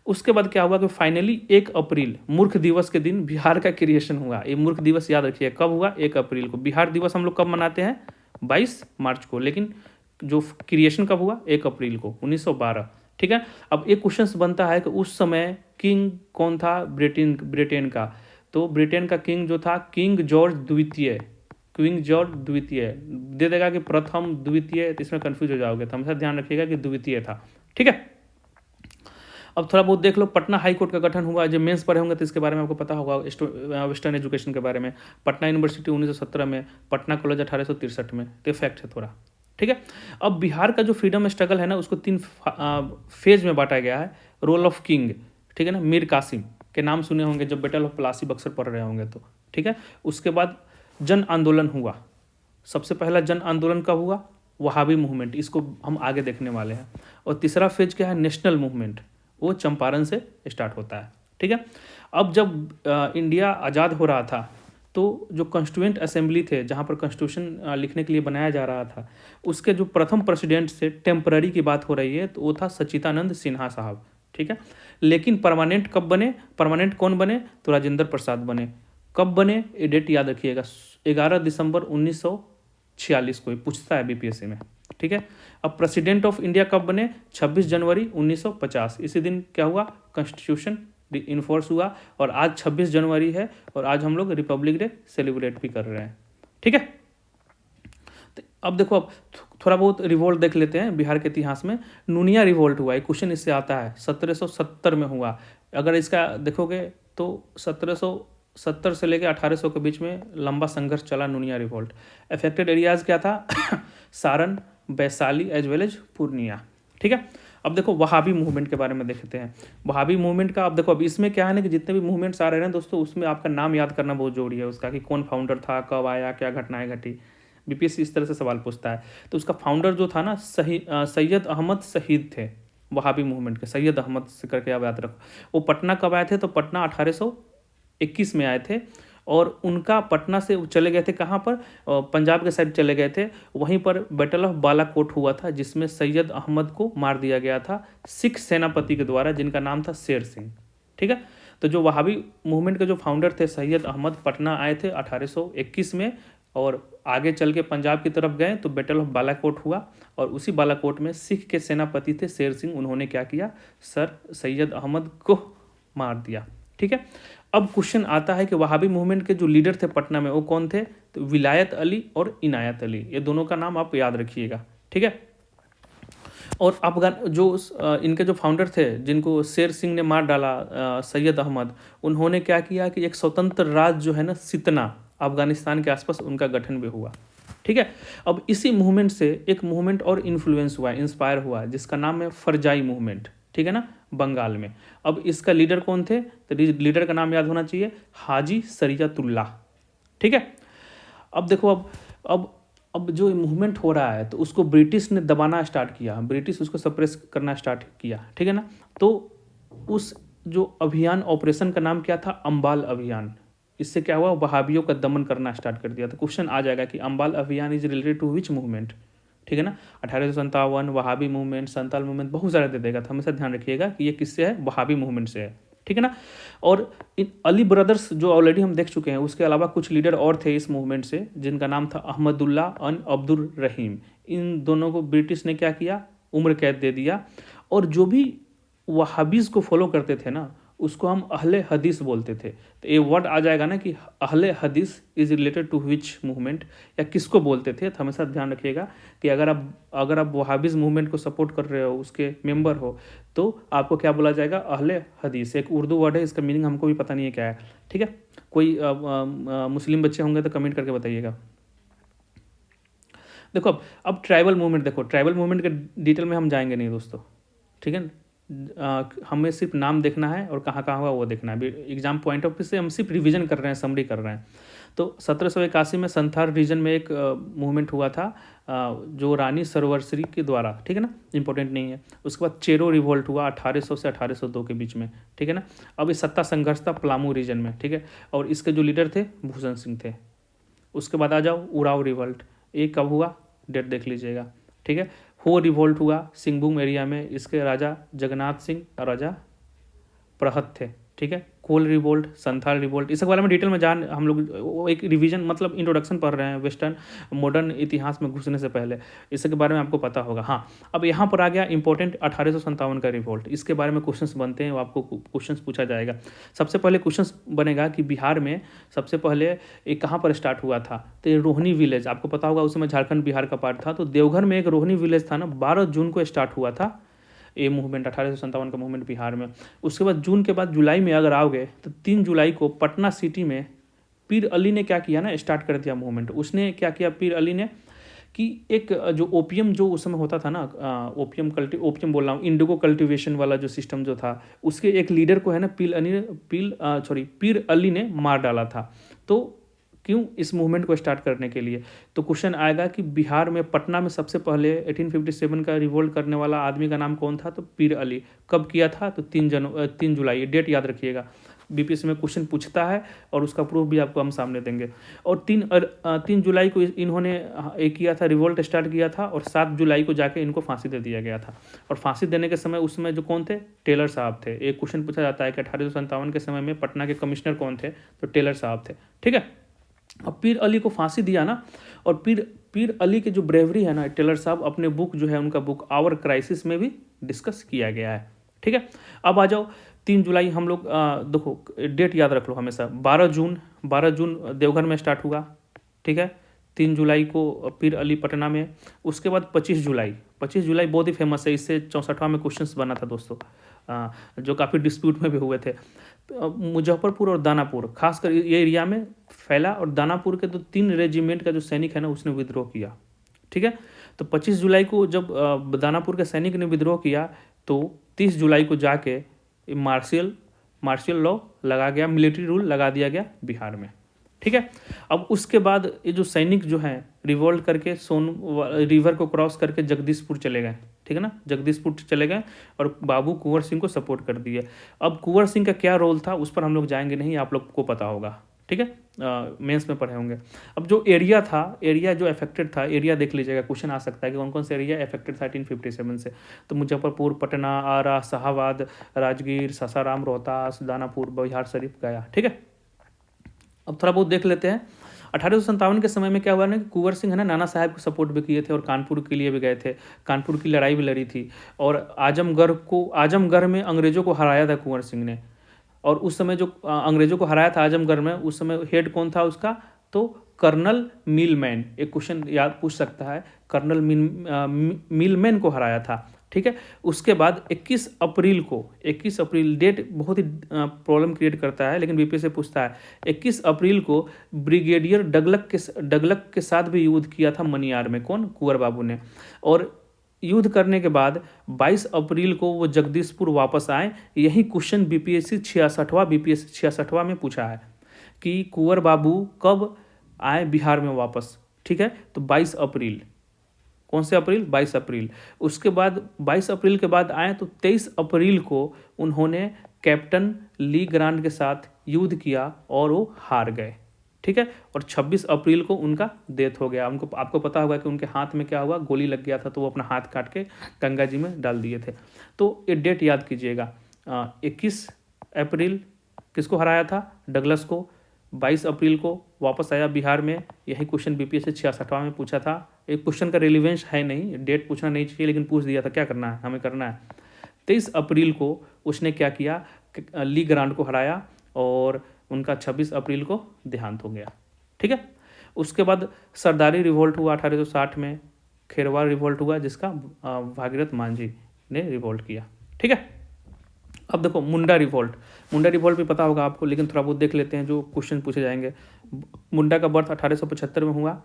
उसके बाद क्या हुआ कि फाइनली 1 अप्रैल मूर्ख दिवस के दिन बिहार का क्रिएशन हुआ। ये मूर्ख दिवस याद रखिए कब हुआ, 1 अप्रैल को। बिहार दिवस हम लोग कब मनाते हैं, 22 मार्च को, लेकिन जो क्रिएशन कब हुआ, 1 अप्रैल को 1912। ठीक है, अब एक क्वेश्चन बनता है कि उस समय किंग कौन था ब्रिटेन का, तो ब्रिटेन का किंग जो था किंग जॉर्ज द्वितीय। क्वीन जॉर्ज द्वितीय दे देगा कि प्रथम द्वितीय, तो इसमें कंफ्यूज हो जाओगे, तो हमेशा ध्यान रखिएगा कि द्वितीय था। ठीक है, अब थोड़ा बहुत देख लो, पटना हाई कोर्ट का गठन हुआ। जब मेंस पढ़े होंगे तो इसके बारे में आपको पता होगा, वेस्टर्न एजुकेशन के बारे में। पटना यूनिवर्सिटी 1917 में, पटना कॉलेज 1863 में। तो फैक्ट है थोड़ा। ठीक है, अब बिहार का जो फ्रीडम स्ट्रगल है ना, उसको 3 फेज में बांटा गया है। रोल ऑफ किंग, ठीक है ना, मीर कासिम के नाम सुने होंगे जब बैटल ऑफ प्लासी बक्सर पढ़ रहे होंगे तो। ठीक है, उसके बाद जन आंदोलन हुआ। सबसे पहला जन आंदोलन कब हुआ, वहाबी मूवमेंट, इसको हम आगे देखने वाले हैं। और तीसरा फेज क्या है, नेशनल मूवमेंट, वो चंपारण से स्टार्ट होता है। ठीक है, अब जब इंडिया आज़ाद हो रहा था तो जो कॉन्स्टिट्यूएंट असेंबली थे, जहाँ पर कॉन्स्टिट्यूशन लिखने के लिए बनाया जा रहा था, उसके जो प्रथम प्रेसिडेंट से टेम्पररी की बात हो रही है, तो वो था सच्चिदानंद सिन्हा साहब। ठीक है, लेकिन परमानेंट कब बने, परमानेंट कौन बने, तो राजेंद्र प्रसाद बने। कब बने, ये डेट याद रखिएगा, 11 दिसंबर 1946 को, पूछता है बीपीएससी में। ठीक है, अब प्रेसिडेंट ऑफ इंडिया कब बने, 26 जनवरी 1950। इसी दिन क्या हुआ, कॉन्स्टिट्यूशन इन्फोर्स हुआ। और आज 26 जनवरी है और आज हम लोग रिपब्लिक डे सेलिब्रेट भी कर रहे हैं। ठीक है, तो अब देखो, अब थोड़ा बहुत रिवोल्ट देख लेते हैं बिहार के इतिहास में। नूनिया रिवोल्ट हुआ, एक क्वेश्चन इससे आता है, 1770 में हुआ। अगर इसका देखोगे तो 1770 से लेकर 1800 के बीच में लंबा संघर्ष चला नूनिया रिवोल्ट। अफेक्टेड एरियाज क्या था Saran, Vaishali as well as Purnia. ठीक है, अब देखो वहाबी मूवमेंट के बारे में देखते हैं। वहाबी मूवमेंट का अब देखो, अब इसमें क्या है ना कि जितने भी मूवमेंट्स आ रहे हैं दोस्तों, उसमें आपका नाम याद करना बहुत जरूरी है उसका, कि कौन फाउंडर था, कब आया, क्या घटनाएं घटी। बीपीएससी इस तरह से सवाल पूछता है। तो उसका फाउंडर जो था ना, सैयद अहमद शहीद थे वहाबी मूवमेंट के, सैयद अहमद से करके आप याद रखो। वो पटना कब आए थे, तो पटना 1821 में आए थे। और उनका पटना से चले गए थे कहाँ पर, पंजाब के साइड चले गए थे। वहीं पर बैटल ऑफ बालाकोट हुआ था, जिसमें सैयद अहमद को मार दिया गया था सिख सेनापति के द्वारा, जिनका नाम था शेर सिंह। ठीक है, तो जो वहाबी मूवमेंट के जो फाउंडर थे सैयद अहमद, पटना आए थे 1821 में, और आगे चल के पंजाब की तरफ गए तो बैटल ऑफ बालाकोट हुआ। और उसी बालाकोट में सिख के सेनापति थे शेर सिंह, उन्होंने क्या किया, सर सैयद अहमद को मार दिया। ठीक है, अब क्वेश्चन आता है कि वहाबी मूवमेंट के जो लीडर थे पटना में, वो कौन थे, तो विलायत अली और इनायत अली, ये दोनों का नाम आप याद रखिएगा। ठीक है, और अफगान जो इनके जो फाउंडर थे, जिनको शेर सिंह ने मार डाला सैयद अहमद, उन्होंने क्या किया कि एक स्वतंत्र राज्य जो है ना सितना, अफगानिस्तान के आसपास, उनका गठन भी हुआ। ठीक है, अब इसी मूवमेंट से एक मूवमेंट और इन्फ्लुएंस हुआ, इंस्पायर हुआ, जिसका नाम है फरजाई मूवमेंट। ठीक है ना, बंगाल में। अब इसका लीडर कौन थे, तो लीडर का नाम याद होना चाहिए, हाजी शरीयतुल्लाह। ठीक है, अब देखो, अब अब जो मूवमेंट हो रहा है तो उसको ब्रिटिश ने दबाना स्टार्ट किया, ब्रिटिश उसको सप्रेस करना स्टार्ट किया, ठीक है ना। तो उस जो अभियान ऑपरेशन का नाम क्या था, अम्बाल अभियान। इससे क्या हुआ, वहाबियों का दमन करना स्टार्ट कर दिया। तो क्वेश्चन आ जाएगा कि अम्बाल अभियान is related to which movement, ठीक है ना। 1857, वहाबी मूवमेंट, संताल मूवमेंट, बहुत सारे दे देगा। तो हमेशा ध्यान रखिएगा कि ये किससे है, वहाबी मूवमेंट से है, ठीक है ना। और इन अली ब्रदर्स जो ऑलरेडी हम देख चुके हैं, उसके अलावा कुछ लीडर और थे इस मूवमेंट से, जिनका नाम था अहमदुल्ला और अब्दुल रहीम। इन दोनों को ब्रिटिश ने क्या किया, उम्र कैद दे दिया। और जो भी वहाबीज़ को फॉलो करते थे ना, उसको हम अहले हदीस बोलते थे। तो ये वर्ड आ जाएगा ना कि Ahle Hadees is related to which movement, या किसको बोलते थे। तो हमेशा ध्यान रखिएगा कि अगर आप वहाबीज़ मूवमेंट को सपोर्ट कर रहे हो, उसके मेंबर हो, तो आपको क्या बोला जाएगा, अहले हदीस। एक उर्दू वर्ड है, इसका मीनिंग हमको भी पता नहीं है क्या है, ठीक है। कोई मुस्लिम बच्चे होंगे तो कमेंट करके बताइएगा। देखो अब ट्राइबल मूवमेंट देखो, ट्राइबल मूवमेंट के डिटेल में हम जाएंगे नहीं दोस्तों, ठीक है। हमें सिर्फ नाम देखना है और कहाँ कहाँ हुआ वो देखना है। एग्जाम पॉइंट ऑफ व्यू से हम सिर्फ रिवीजन कर रहे हैं, समरी कर रहे हैं। तो 1781 में संथाल रीजन में एक मूवमेंट हुआ था, जो रानी सरवरश्री के द्वारा, ठीक है ना, इंपॉर्टेंट नहीं है। उसके बाद चेरो रिवोल्ट हुआ 1800 से 1802 के बीच में, ठीक है ना। अब ये सत्ता संघर्ष था पलामू रीजन में, ठीक है। और इसके जो लीडर थे भूषण सिंह थे। उसके बाद आ जाओ उराव रिवोल्ट, ये कब हुआ, डेट देख लीजिएगा, ठीक है। हो रिवोल्ट हुआ सिंहभूम एरिया में, इसके राजा जगन्नाथ सिंह और राजा प्रहत थे, ठीक है। कोल रिवोल्ट, संथाल रिवोल्ट, इसके बारे में डिटेल में हम लोग वो एक रिवीजन मतलब इंट्रोडक्शन पढ़ रहे हैं वेस्टर्न मॉडर्न इतिहास में घुसने से पहले, इसके बारे में आपको पता होगा। हाँ, अब यहाँ पर आ गया इंपॉर्टेंट 1857 का रिवोल्ट। इसके बारे में क्वेश्चंस बनते हैं, वो आपको क्वेश्चंस पूछा जाएगा। सबसे पहले क्वेश्चंस बनेगा कि बिहार में सबसे पहले ये कहाँ पर स्टार्ट हुआ था। तो ये रोहनी विलेज, आपको पता होगा उस समय झारखंड बिहार का पार्ट था। तो देवघर में एक रोहनी विलेज था ना, 12 जून को स्टार्ट हुआ था ये मूवमेंट, 1857 का मूवमेंट बिहार में। उसके बाद जून के बाद जुलाई में अगर आओगे तो 3 जुलाई को पटना सिटी में पीर अली ने क्या किया ना, स्टार्ट कर दिया मूवमेंट। उसने क्या किया पीर अली ने कि एक जो ओपियम जो उस समय होता था ना, ओपियम बोल रहा हूँ, इंडिगो कल्टिवेशन वाला जो सिस्टम जो था, उसके एक लीडर को है ना पीर अली ने मार डाला था। तो क्यों, इस मूवमेंट को स्टार्ट करने के लिए। तो क्वेश्चन आएगा कि बिहार में पटना में सबसे पहले 1857 का रिवोल्ट करने वाला आदमी का नाम कौन था, तो पीर अली। कब किया था, तो 3 जुलाई, डेट याद रखिएगा। बीपीएससी में क्वेश्चन पूछता है और उसका प्रूफ भी आपको हम सामने देंगे। और 3 जुलाई को इन्होंने एक किया था, रिवोल्ट स्टार्ट किया था, और 7 जुलाई को जाके इनको फांसी दे दिया गया था। और फांसी देने के समय उस समय जो कौन थे, टेलर साहब थे। एक क्वेश्चन पूछा जाता है कि 1857 के समय में पटना के कमिश्नर कौन थे, तो टेलर साहब थे, ठीक है। अब पीर अली को फांसी दिया ना, और पीर अली की जो ब्रेवरी है ना, टेलर साहब अपने बुक जो है उनका बुक आवर क्राइसिस में भी डिस्कस किया गया है, ठीक है। अब आ जाओ 3 जुलाई, हम लोग देखो डेट याद रख लो हमेशा, 12 जून देवघर में स्टार्ट हुआ, ठीक है। 3 जुलाई को पीर अली पटना में। उसके बाद 25 जुलाई बहुत ही फेमस है, इससे 64वां में क्वेश्चंस बना था दोस्तों, जो काफ़ी डिस्प्यूट में भी हुए थे। मुजफ्फरपुर और दानापुर खासकर ये एरिया में फैला, और दानापुर के तो 3 रेजिमेंट का जो सैनिक है ना, उसने विद्रोह किया, ठीक है। तो 25 जुलाई को जब दानापुर के सैनिक ने विद्रोह किया, तो 30 जुलाई को जाके मार्शियल लॉ लगा गया, मिलिट्री रूल लगा दिया गया बिहार में, ठीक है। अब उसके बाद ये जो सैनिक जो हैं रिवोल्ट करके सोन रिवर को क्रॉस करके जगदीशपुर चले गए, ठीक है ना, जगदीशपुर चले गए और बाबू कुंवर सिंह को सपोर्ट कर दिए। अब कुंवर सिंह का क्या रोल था उस पर हम लोग जाएंगे नहीं, आप लोग को पता होगा, ठीक है, मेंस में पढ़े होंगे। अब जो एरिया था, एरिया जो अफेक्टेड था, एरिया देख लीजिएगा, क्वेश्चन आ सकता है कि कौन कौन से एरिया अफेक्टेड था 1857 से। तो मुजफ्फरपुर, पटना, आरा, शाहाबाद, राजगीर, सासाराम, रोहतास, दानापुर, बिहार शरीफ, गया, ठीक है। अब थोड़ा बहुत देख लेते हैं। 1857 के समय में क्या हुआ ना, कि कुंवर सिंह है ना, नाना साहब को सपोर्ट भी किए थे और कानपुर के लिए भी गए थे, कानपुर की लड़ाई भी लड़ी थी। और आजमगढ़ में अंग्रेजों को हराया था कुंवर सिंह ने। और उस समय जो अंग्रेजों को हराया था आजमगढ़ में, उस समय हेड कौन था उसका, तो कर्नल मिलमैन। एक क्वेश्चन याद पूछ सकता है, कर्नल मिलमैन को हराया था, ठीक है। उसके बाद 21 अप्रैल डेट बहुत ही प्रॉब्लम क्रिएट करता है, लेकिन बीपीएससी से पूछता है। 21 अप्रैल को ब्रिगेडियर डगलक के साथ भी युद्ध किया था मनियार में, कौन, कुंवर बाबू ने। और युद्ध करने के बाद 22 अप्रैल को वो जगदीशपुर वापस आए। यही क्वेश्चन बीपीएससी 66वां में पूछा है कि कुंवर बाबू कब आए बिहार में वापस, ठीक है। तो 22 अप्रैल, कौन से अप्रैल? 22 अप्रैल। उसके बाद 22 अप्रैल के बाद आए तो 23 अप्रैल को उन्होंने कैप्टन ली ग्रांट के साथ युद्ध किया और वो हार गए, ठीक है। और 26 अप्रैल को उनका डेथ हो गया। उनको, आपको पता होगा कि उनके हाथ में क्या हुआ, गोली लग गया था, तो वो अपना हाथ काट के गंगा जी में डाल दिए थे। तो ये डेट याद कीजिएगा। 21 अप्रैल किसको हराया था? डगलस को। 22 अप्रैल को वापस आया बिहार में। यही क्वेश्चन बीपीएससी 66वां में पूछा था। एक क्वेश्चन का रिलेवेंस है नहीं, डेट पूछना नहीं चाहिए, लेकिन पूछ दिया था, क्या करना है, हमें करना है। 23 अप्रैल को उसने क्या किया, ली ग्रांट को हराया और उनका 26 अप्रैल को देहांत हो गया, ठीक है। उसके बाद सरदारी रिवोल्ट हुआ 1860 में, खेरवार रिवोल्ट हुआ जिसका भागीरथ मांझी ने रिवोल्ट किया, ठीक है। अब देखो मुंडा रिवोल्ट, मुंडा रिवोल्ट भी पता होगा आपको, लेकिन थोड़ा बहुत देख लेते हैं जो क्वेश्चन पूछे जाएंगे। मुंडा का बर्थ 1875 में हुआ।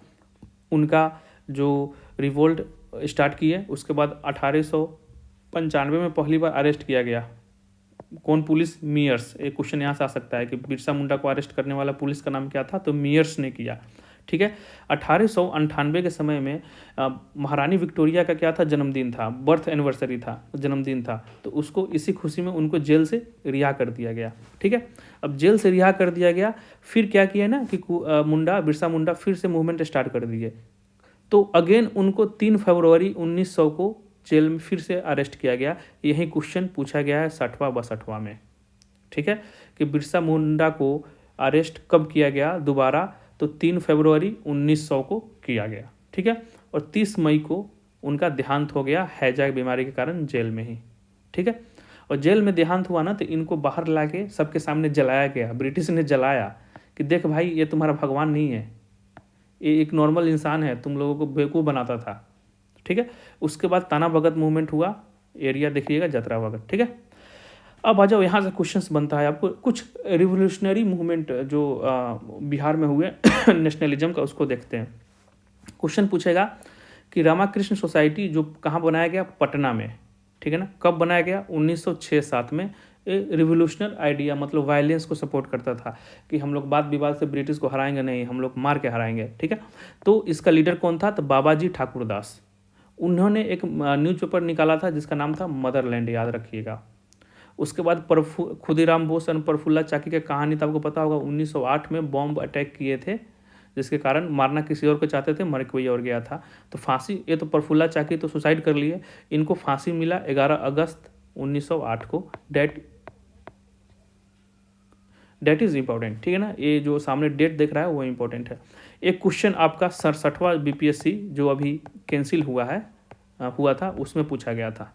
उनका जो रिवोल्ट स्टार्ट किए, उसके बाद 1895 में पहली बार अरेस्ट किया गया। कौन? Police, Mears. एक क्वेश्चन यहाँ से आ सकता है कि बिरसा मुंडा को अरेस्ट करने वाला पुलिस का नाम क्या था? तो मियर्स ने किया, ठीक है। 1898 के समय में महारानी विक्टोरिया का क्या था? जन्मदिन था, बर्थ एनिवर्सरी था, जन्मदिन था। तो उसको इसी खुशी में उनको जेल से रिहा कर दिया गया, ठीक है। अब जेल से रिहा कर दिया गया, फिर क्या किया ना कि बिरसा मुंडा फिर से मूवमेंट स्टार्ट कर दिए। तो अगेन उनको 3 फरवरी 1900 को जेल में फिर से अरेस्ट किया गया। यही क्वेश्चन पूछा गया है 60वां 62वां में, ठीक है, कि बिरसा मुंडा को अरेस्ट कब किया गया दोबारा? तो 3 फरवरी 1900 को किया गया, ठीक है। और 30 मई को उनका देहांत हो गया हैजा बीमारी के कारण जेल में ही, ठीक है। और जेल में देहांत हुआ ना, तो इनको बाहर लाके सबके सामने जलाया गया। ब्रिटिश ने जलाया कि देख भाई, ये तुम्हारा भगवान नहीं है, ये एक नॉर्मल इंसान है, तुम लोगों को बेवकूफ़ बनाता था, ठीक है। उसके बाद ताना भगत मूवमेंट हुआ, एरिया देखिएगा जतरा भगत, ठीक है। अब आ जाओ, यहाँ से क्वेश्चंस बनता है आपको, कुछ रिवोल्यूशनरी मूवमेंट जो बिहार में हुए नेशनलिज्म का, उसको देखते हैं। क्वेश्चन पूछेगा कि रामाकृष्ण सोसाइटी जो कहाँ बनाया गया? पटना में, ठीक है ना। कब बनाया गया? 1906-7 में। रिवोल्यूशनल आइडिया मतलब वायलेंस को सपोर्ट करता था कि हम लोग वाद विवाद से ब्रिटिश को हराएंगे नहीं, हम लोग मार के हराएंगे, ठीक है। तो इसका लीडर कौन था? तो बाबाजी ठाकुरदास। उन्होंने एक न्यूज़पेपर निकाला था जिसका नाम था मदरलैंड, याद रखिएगा। उसके बाद खुदीराम बोस और प्रफुल्ला चाकी की कहानी तो आपको पता होगा। 1908 में बॉम्ब अटैक किए थे, जिसके कारण मारना किसी और को चाहते थे, मर कोई और गया था। तो फांसी, ये तो प्रफुल्ला चाकी तो सुसाइड कर लिए, इनको फांसी मिला 11 अगस्त 1908 को। डेट इज़ इंपॉर्टेंट, ठीक है ना। ये जो सामने डेट देख रहा है वो इंपॉर्टेंट है। एक क्वेश्चन आपका 67वां बीपीएससी जो अभी कैंसिल हुआ था, उसमें पूछा गया था।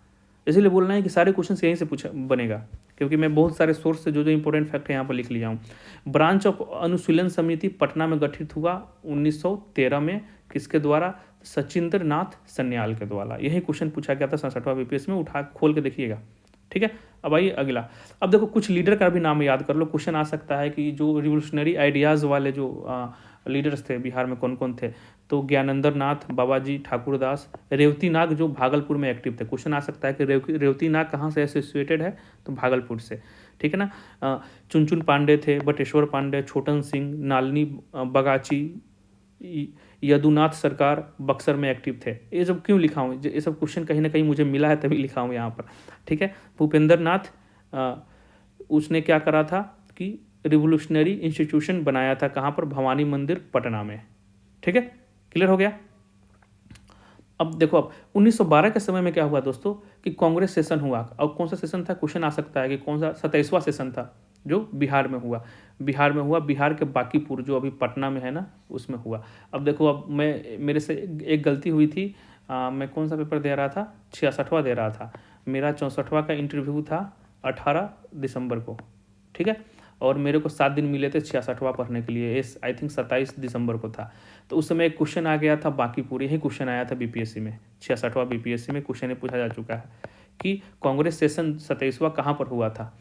इसलिए बोलना है कि सारे क्वेश्चन यहीं से पूछा बनेगा, क्योंकि मैं बहुत सारे सोर्स से जो जो इंपॉर्टेंट फैक्ट है यहाँ पर लिख लिया हूँ। ब्रांच ऑफ अनुशीलन समिति पटना में गठित हुआ 1913 में, किसके द्वारा? सचिंद्र नाथ सन्याल के द्वारा। यही क्वेश्चन पूछा गया था 67वां बीपीएससी में, उठा खोल के देखिएगा, ठीक है। अब आइए अगला। अब देखो कुछ लीडर का भी नाम याद कर लो, क्वेश्चन आ सकता है कि जो रिवोल्यूशनरी आइडियाज़ वाले जो लीडर्स थे बिहार में कौन कौन थे? तो ज्ञानेंद्र नाथ, बाबाजी ठाकुरदास, रेवती नाग जो भागलपुर में एक्टिव थे। क्वेश्चन आ सकता है कि रेवती नाग कहाँ से एसोसिएटेड है? तो भागलपुर से, ठीक है ना। चुनचुन पांडे थे, बटेश्वर पांडे, छोटन सिंह, नालनी बगाची, यदुनाथ सरकार बक्सर में एक्टिव थे। ये सब क्यों लिखा हूँ? ये सब क्वेश्चन कहीं ना कहीं मुझे मिला है तभी लिखा हूँ यहाँ पर, ठीक है। भूपेंद्र नाथ, उसने क्या करा था कि रिवोल्यूशनरी इंस्टीट्यूशन बनाया था, कहाँ पर? भवानी मंदिर पटना में, ठीक है। क्लियर हो गया। अब देखो, अब 1912 के समय में क्या हुआ दोस्तों कि कांग्रेस सेशन हुआ। और कौन सा सेशन था? क्वेश्चन आ सकता है कि कौन सा? 27वां सेशन था जो बिहार में हुआ। बिहार के बांकीपुर जो अभी पटना में है ना, उसमें हुआ। अब देखो, अब मेरे से एक गलती हुई थी। मैं कौन सा पेपर दे रहा था? 66वां दे रहा था। मेरा 64वां का इंटरव्यू था 18 दिसंबर को, ठीक है। और मेरे को 7 दिन मिले थे 66वां पढ़ने के लिए। आई थिंक 27 दिसंबर को था। तो उस समय एक क्वेश्चन आ गया था बांकीपुर, यही क्वेश्चन आया था बीपीएससी में, 66वां बीपीएससी में क्वेश्चन पूछा जा चुका है कि कांग्रेस सेशन 27वां कहाँ पर हुआ था।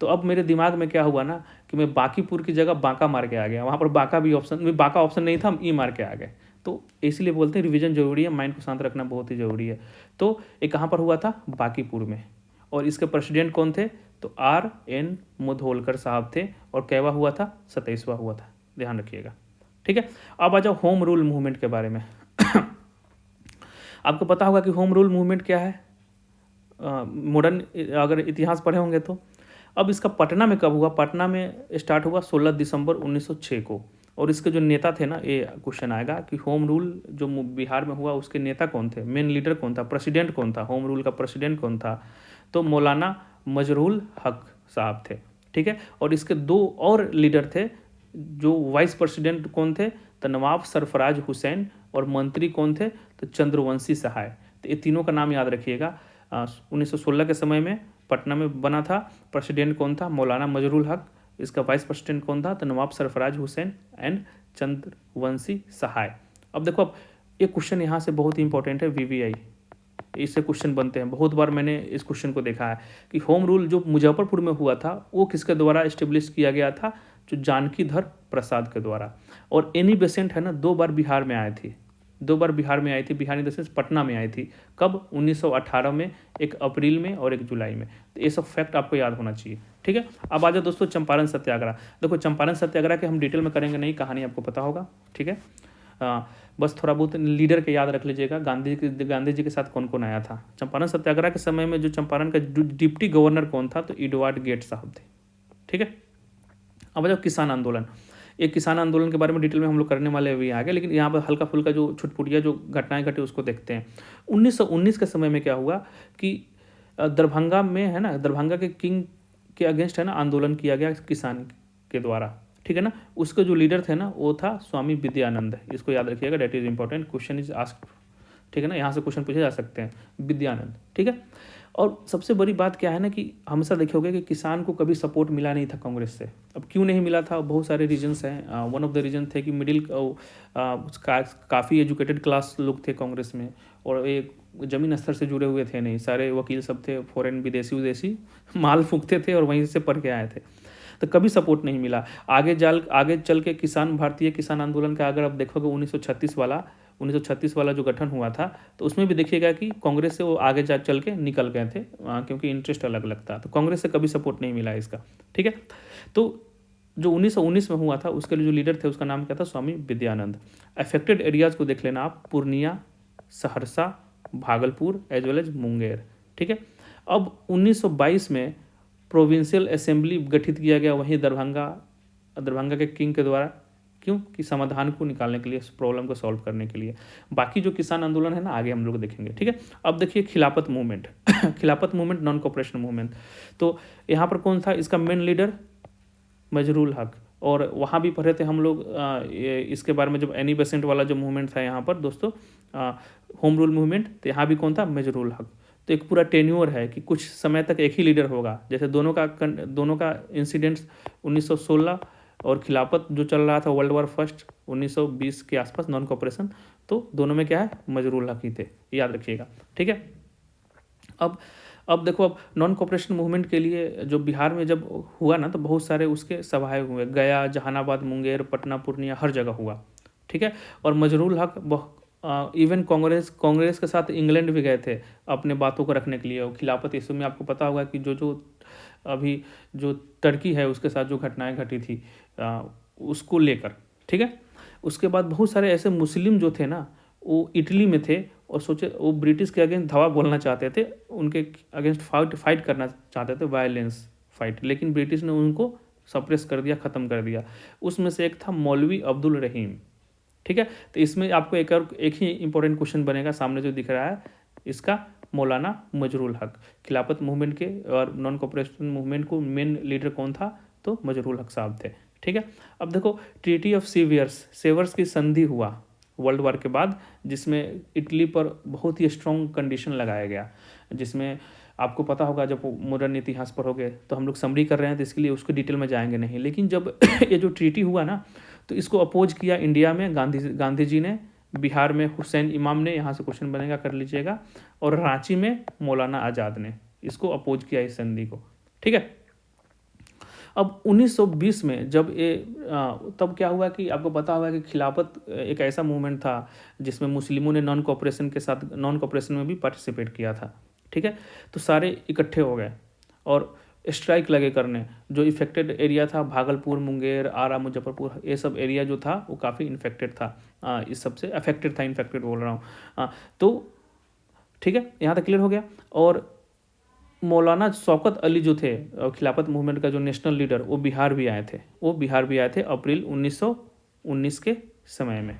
तो अब मेरे दिमाग में क्या हुआ ना कि मैं बांकीपुर की जगह बांका मार के आ गया। वहाँ पर बांका ऑप्शन नहीं था, हम ई मार के आ गए। तो इसलिए बोलते हैं रिवीजन जरूरी है, माइंड को शांत रखना बहुत ही जरूरी है। तो ये कहाँ पर हुआ था? बांकीपुर में। और इसके प्रेसिडेंट कौन थे? तो RN मुधोलकर साहब थे। और कैवा हुआ था? 27वां हुआ था, ध्यान रखिएगा, ठीक है। अब आ जाओ होम रूल मूवमेंट के बारे में। आपको पता होगा कि होम रूल मूवमेंट क्या है, मॉडर्न अगर इतिहास पढ़े होंगे तो। अब इसका पटना में कब हुआ, पटना में स्टार्ट हुआ 16 दिसंबर 1906 को। और इसके जो नेता थे ना, ये क्वेश्चन आएगा कि होम रूल जो बिहार में हुआ उसके नेता कौन थे, मेन लीडर कौन था, प्रेसिडेंट कौन था, होम रूल का प्रेसिडेंट कौन था, तो मौलाना मजरूल हक साहब थे। ठीक है। और इसके दो और लीडर थे, जो वाइस प्रेसिडेंट कौन थे, तो नवाब सरफराज हुसैन, और मंत्री कौन थे, तो चंद्रवंशी सहाय। तो ये तीनों का नाम याद रखिएगा। 1916 के समय में पटना में बना था। प्रेसिडेंट कौन था, मौलाना मजरूल हक। इसका वाइस प्रेसिडेंट कौन था, तो नवाब सरफराज हुसैन एंड चंद्रवंशी सहाय। अब देखो, अब एक क्वेश्चन यहाँ से बहुत इंपॉर्टेंट है, वीवीआई, इससे क्वेश्चन बनते हैं। बहुत बार मैंने इस क्वेश्चन को देखा है कि होम रूल जो मुजफ्फरपुर में हुआ था वो किसके द्वारा एस्टेब्लिश किया गया था, जो जानकीधर प्रसाद के द्वारा। और एनी बेसेंट है ना, 2 बार बिहार में आई थी, 2 बार बिहार में आई थी, Bihar in the sense Patna में आई थी। कब, 1918 में, एक अप्रैल में और एक जुलाई में। तो ये सब फैक्ट आपको याद होना चाहिए। ठीक है। अब आ जाओ दोस्तों चंपारण सत्याग्रह। देखो चंपारण सत्याग्रह के हम डिटेल में करेंगे नहीं, कहानी आपको पता होगा। ठीक है। बस थोड़ा बहुत लीडर के याद रख लीजिएगा, गांधी जी के साथ कौन कौन आया था। चंपारण सत्याग्रह के समय में जो चंपारण का डिप्टी गवर्नर कौन था, तो एडवर्ड गेट साहब थे। ठीक है। अब जाओ किसान आंदोलन। एक किसान आंदोलन के बारे में डिटेल में हम लोग करने वाले अभी आगे, लेकिन यहाँ पर हल्का फुल्का जो छुटपुटिया जो घटनाएं घटी उसको देखते हैं। 1919 के समय में क्या हुआ कि दरभंगा में है ना, दरभंगा के किंग के अगेंस्ट है ना आंदोलन किया गया किसान के द्वारा। ठीक है ना। उसके जो लीडर थे ना वो था स्वामी विद्यानंद। इसको याद रखिएगा, date is important, question is asked. ठीक है ना, यहाँ से क्वेश्चन पूछे जा सकते हैं, विद्यानंद। ठीक है। और सबसे बड़ी बात क्या है ना कि हमेशा देखोगे कि किसान को कभी सपोर्ट मिला नहीं था कांग्रेस से। अब क्यों नहीं मिला था, बहुत सारे रीजंस हैं। वन ऑफ द रीजन थे कि काफ़ी एजुकेटेड क्लास लोग थे कांग्रेस में, और एक जमीन स्तर से जुड़े हुए थे नहीं, सारे वकील सब थे, फॉरेन विदेशी माल फूकते थे और वहीं से पढ़ के आए थे, तो कभी सपोर्ट नहीं मिला। आगे चल के भारतीय किसान आंदोलन का अगर आप देखोगे 1936 वाला जो गठन हुआ था, तो उसमें भी देखिएगा कि कांग्रेस से वो आगे चल के निकल गए थे, क्योंकि इंटरेस्ट अलग अलग था। तो कांग्रेस से कभी सपोर्ट नहीं मिला इसका। ठीक है। तो जो 1919 में हुआ था उसके लिए जो लीडर थे उसका नाम क्या था, स्वामी विद्यानंद। अफेक्टेड एरियाज को देख लेना आप, Purnia, Saharsa, Bhagalpur as well as Munger. ठीक है। अब 1922 में प्रोविंशियल असेंबली गठित किया गया वहीं दरभंगा के किंग के द्वारा। क्यों, कि समाधान को निकालने के लिए, प्रॉब्लम को सॉल्व करने के लिए। बाकी जो किसान आंदोलन है ना आगे हम लोग देखेंगे। ठीक है। अब देखिए खिलाफत मूवमेंट। खिलाफत मूवमेंट, नॉन कोऑपरेशन मूवमेंट। तो यहाँ पर कौन था, इसका मेन लीडर मजरूल हक। और वहाँ भी पढ़े थे हम लोग इसके बारे में, जब एनी बेसेंट वाला जो मूवमेंट था यहाँ पर दोस्तों, होम रूल मूवमेंट, तो यहाँ भी कौन था, मजरूल हक। तो एक पूरा टेन्योर है कि कुछ समय तक एक ही लीडर होगा। जैसे दोनों का इंसिडेंट्स 1916 और खिलाफत जो चल रहा था वर्ल्ड वॉर फर्स्ट 1920 के आसपास, नॉन कोऑपरेशन, तो दोनों में क्या है, मजरूल हक ही थे, याद रखिएगा। ठीक है। अब देखो, अब नॉन कोऑपरेशन मूवमेंट के लिए जो बिहार में जब हुआ ना, तो बहुत सारे उसके सभाएं हुए, गया, जहानाबाद, मुंगेर, पटना, पूर्णिया, हर जगह हुआ। ठीक है। और मजरूल हक इवन कांग्रेस के साथ इंग्लैंड भी गए थे अपने बातों को रखने के लिए। और खिलाफत इशू में आपको पता होगा कि जो अभी जो टर्की है उसके साथ जो घटनाएं घटी थी उसको लेकर। ठीक है। उसके बाद बहुत सारे ऐसे मुस्लिम जो थे ना, वो इटली में थे और सोचे वो ब्रिटिश के अगेंस्ट धावा बोलना चाहते थे, उनके अगेंस्ट फाइट करना चाहते थे, वायलेंस फाइट, लेकिन ब्रिटिश ने उनको सप्रेस कर दिया, ख़त्म कर दिया। उसमें से एक था मौलवी अब्दुल रहीम। ठीक है। तो इसमें आपको एक ही इंपॉर्टेंट क्वेश्चन बनेगा, सामने जो दिख रहा है इसका, मौलाना मजरूल हक। खिलाफत मूवमेंट के और नॉन कोऑपरेशन मूवमेंट को मेन लीडर कौन था, तो मजरूल हक साहब थे। ठीक है। अब देखो ट्रीटी ऑफ सेवर्स की संधि हुआ वर्ल्ड वार के बाद, जिसमें इटली पर बहुत ही स्ट्रॉन्ग कंडीशन लगाया गया, जिसमें आपको पता होगा, जब मॉडर्न इतिहास पढ़ोगे तो हम लोग समरी कर रहे हैं तो इसके लिए उसको डिटेल में जाएंगे नहीं, लेकिन जब ये जो ट्रीटी हुआ ना, तो इसको अपोज किया इंडिया में गांधी जी ने, बिहार में हुसैन इमाम ने, यहाँ से क्वेश्चन बनेगा कर लीजिएगा, और रांची में मौलाना आज़ाद ने इसको अपोज किया इस संधि को। ठीक है। अब 1920 में जब ये तब क्या हुआ कि आपको पता होगा कि खिलाफत एक ऐसा मूवमेंट था जिसमें मुस्लिमों ने नॉन कोऑपरेशन में भी पार्टिसिपेट किया था। ठीक है। तो सारे इकट्ठे हो गए और स्ट्राइक लगे करने। जो इफेक्टेड एरिया था भागलपुर, मुंगेर, आरा, मुजफ्फरपुर, ये सब एरिया जो था वो काफ़ी इन्फेक्टेड था, इस सबसे अफेक्टेड था, इन्फेक्टेड बोल रहा हूँ। तो ठीक है, यहाँ तक क्लियर हो गया। और मौलाना शौकत अली जो थे खिलाफत मूवमेंट का जो नेशनल लीडर, वो बिहार भी आए थे, अप्रैल 1919 के समय में।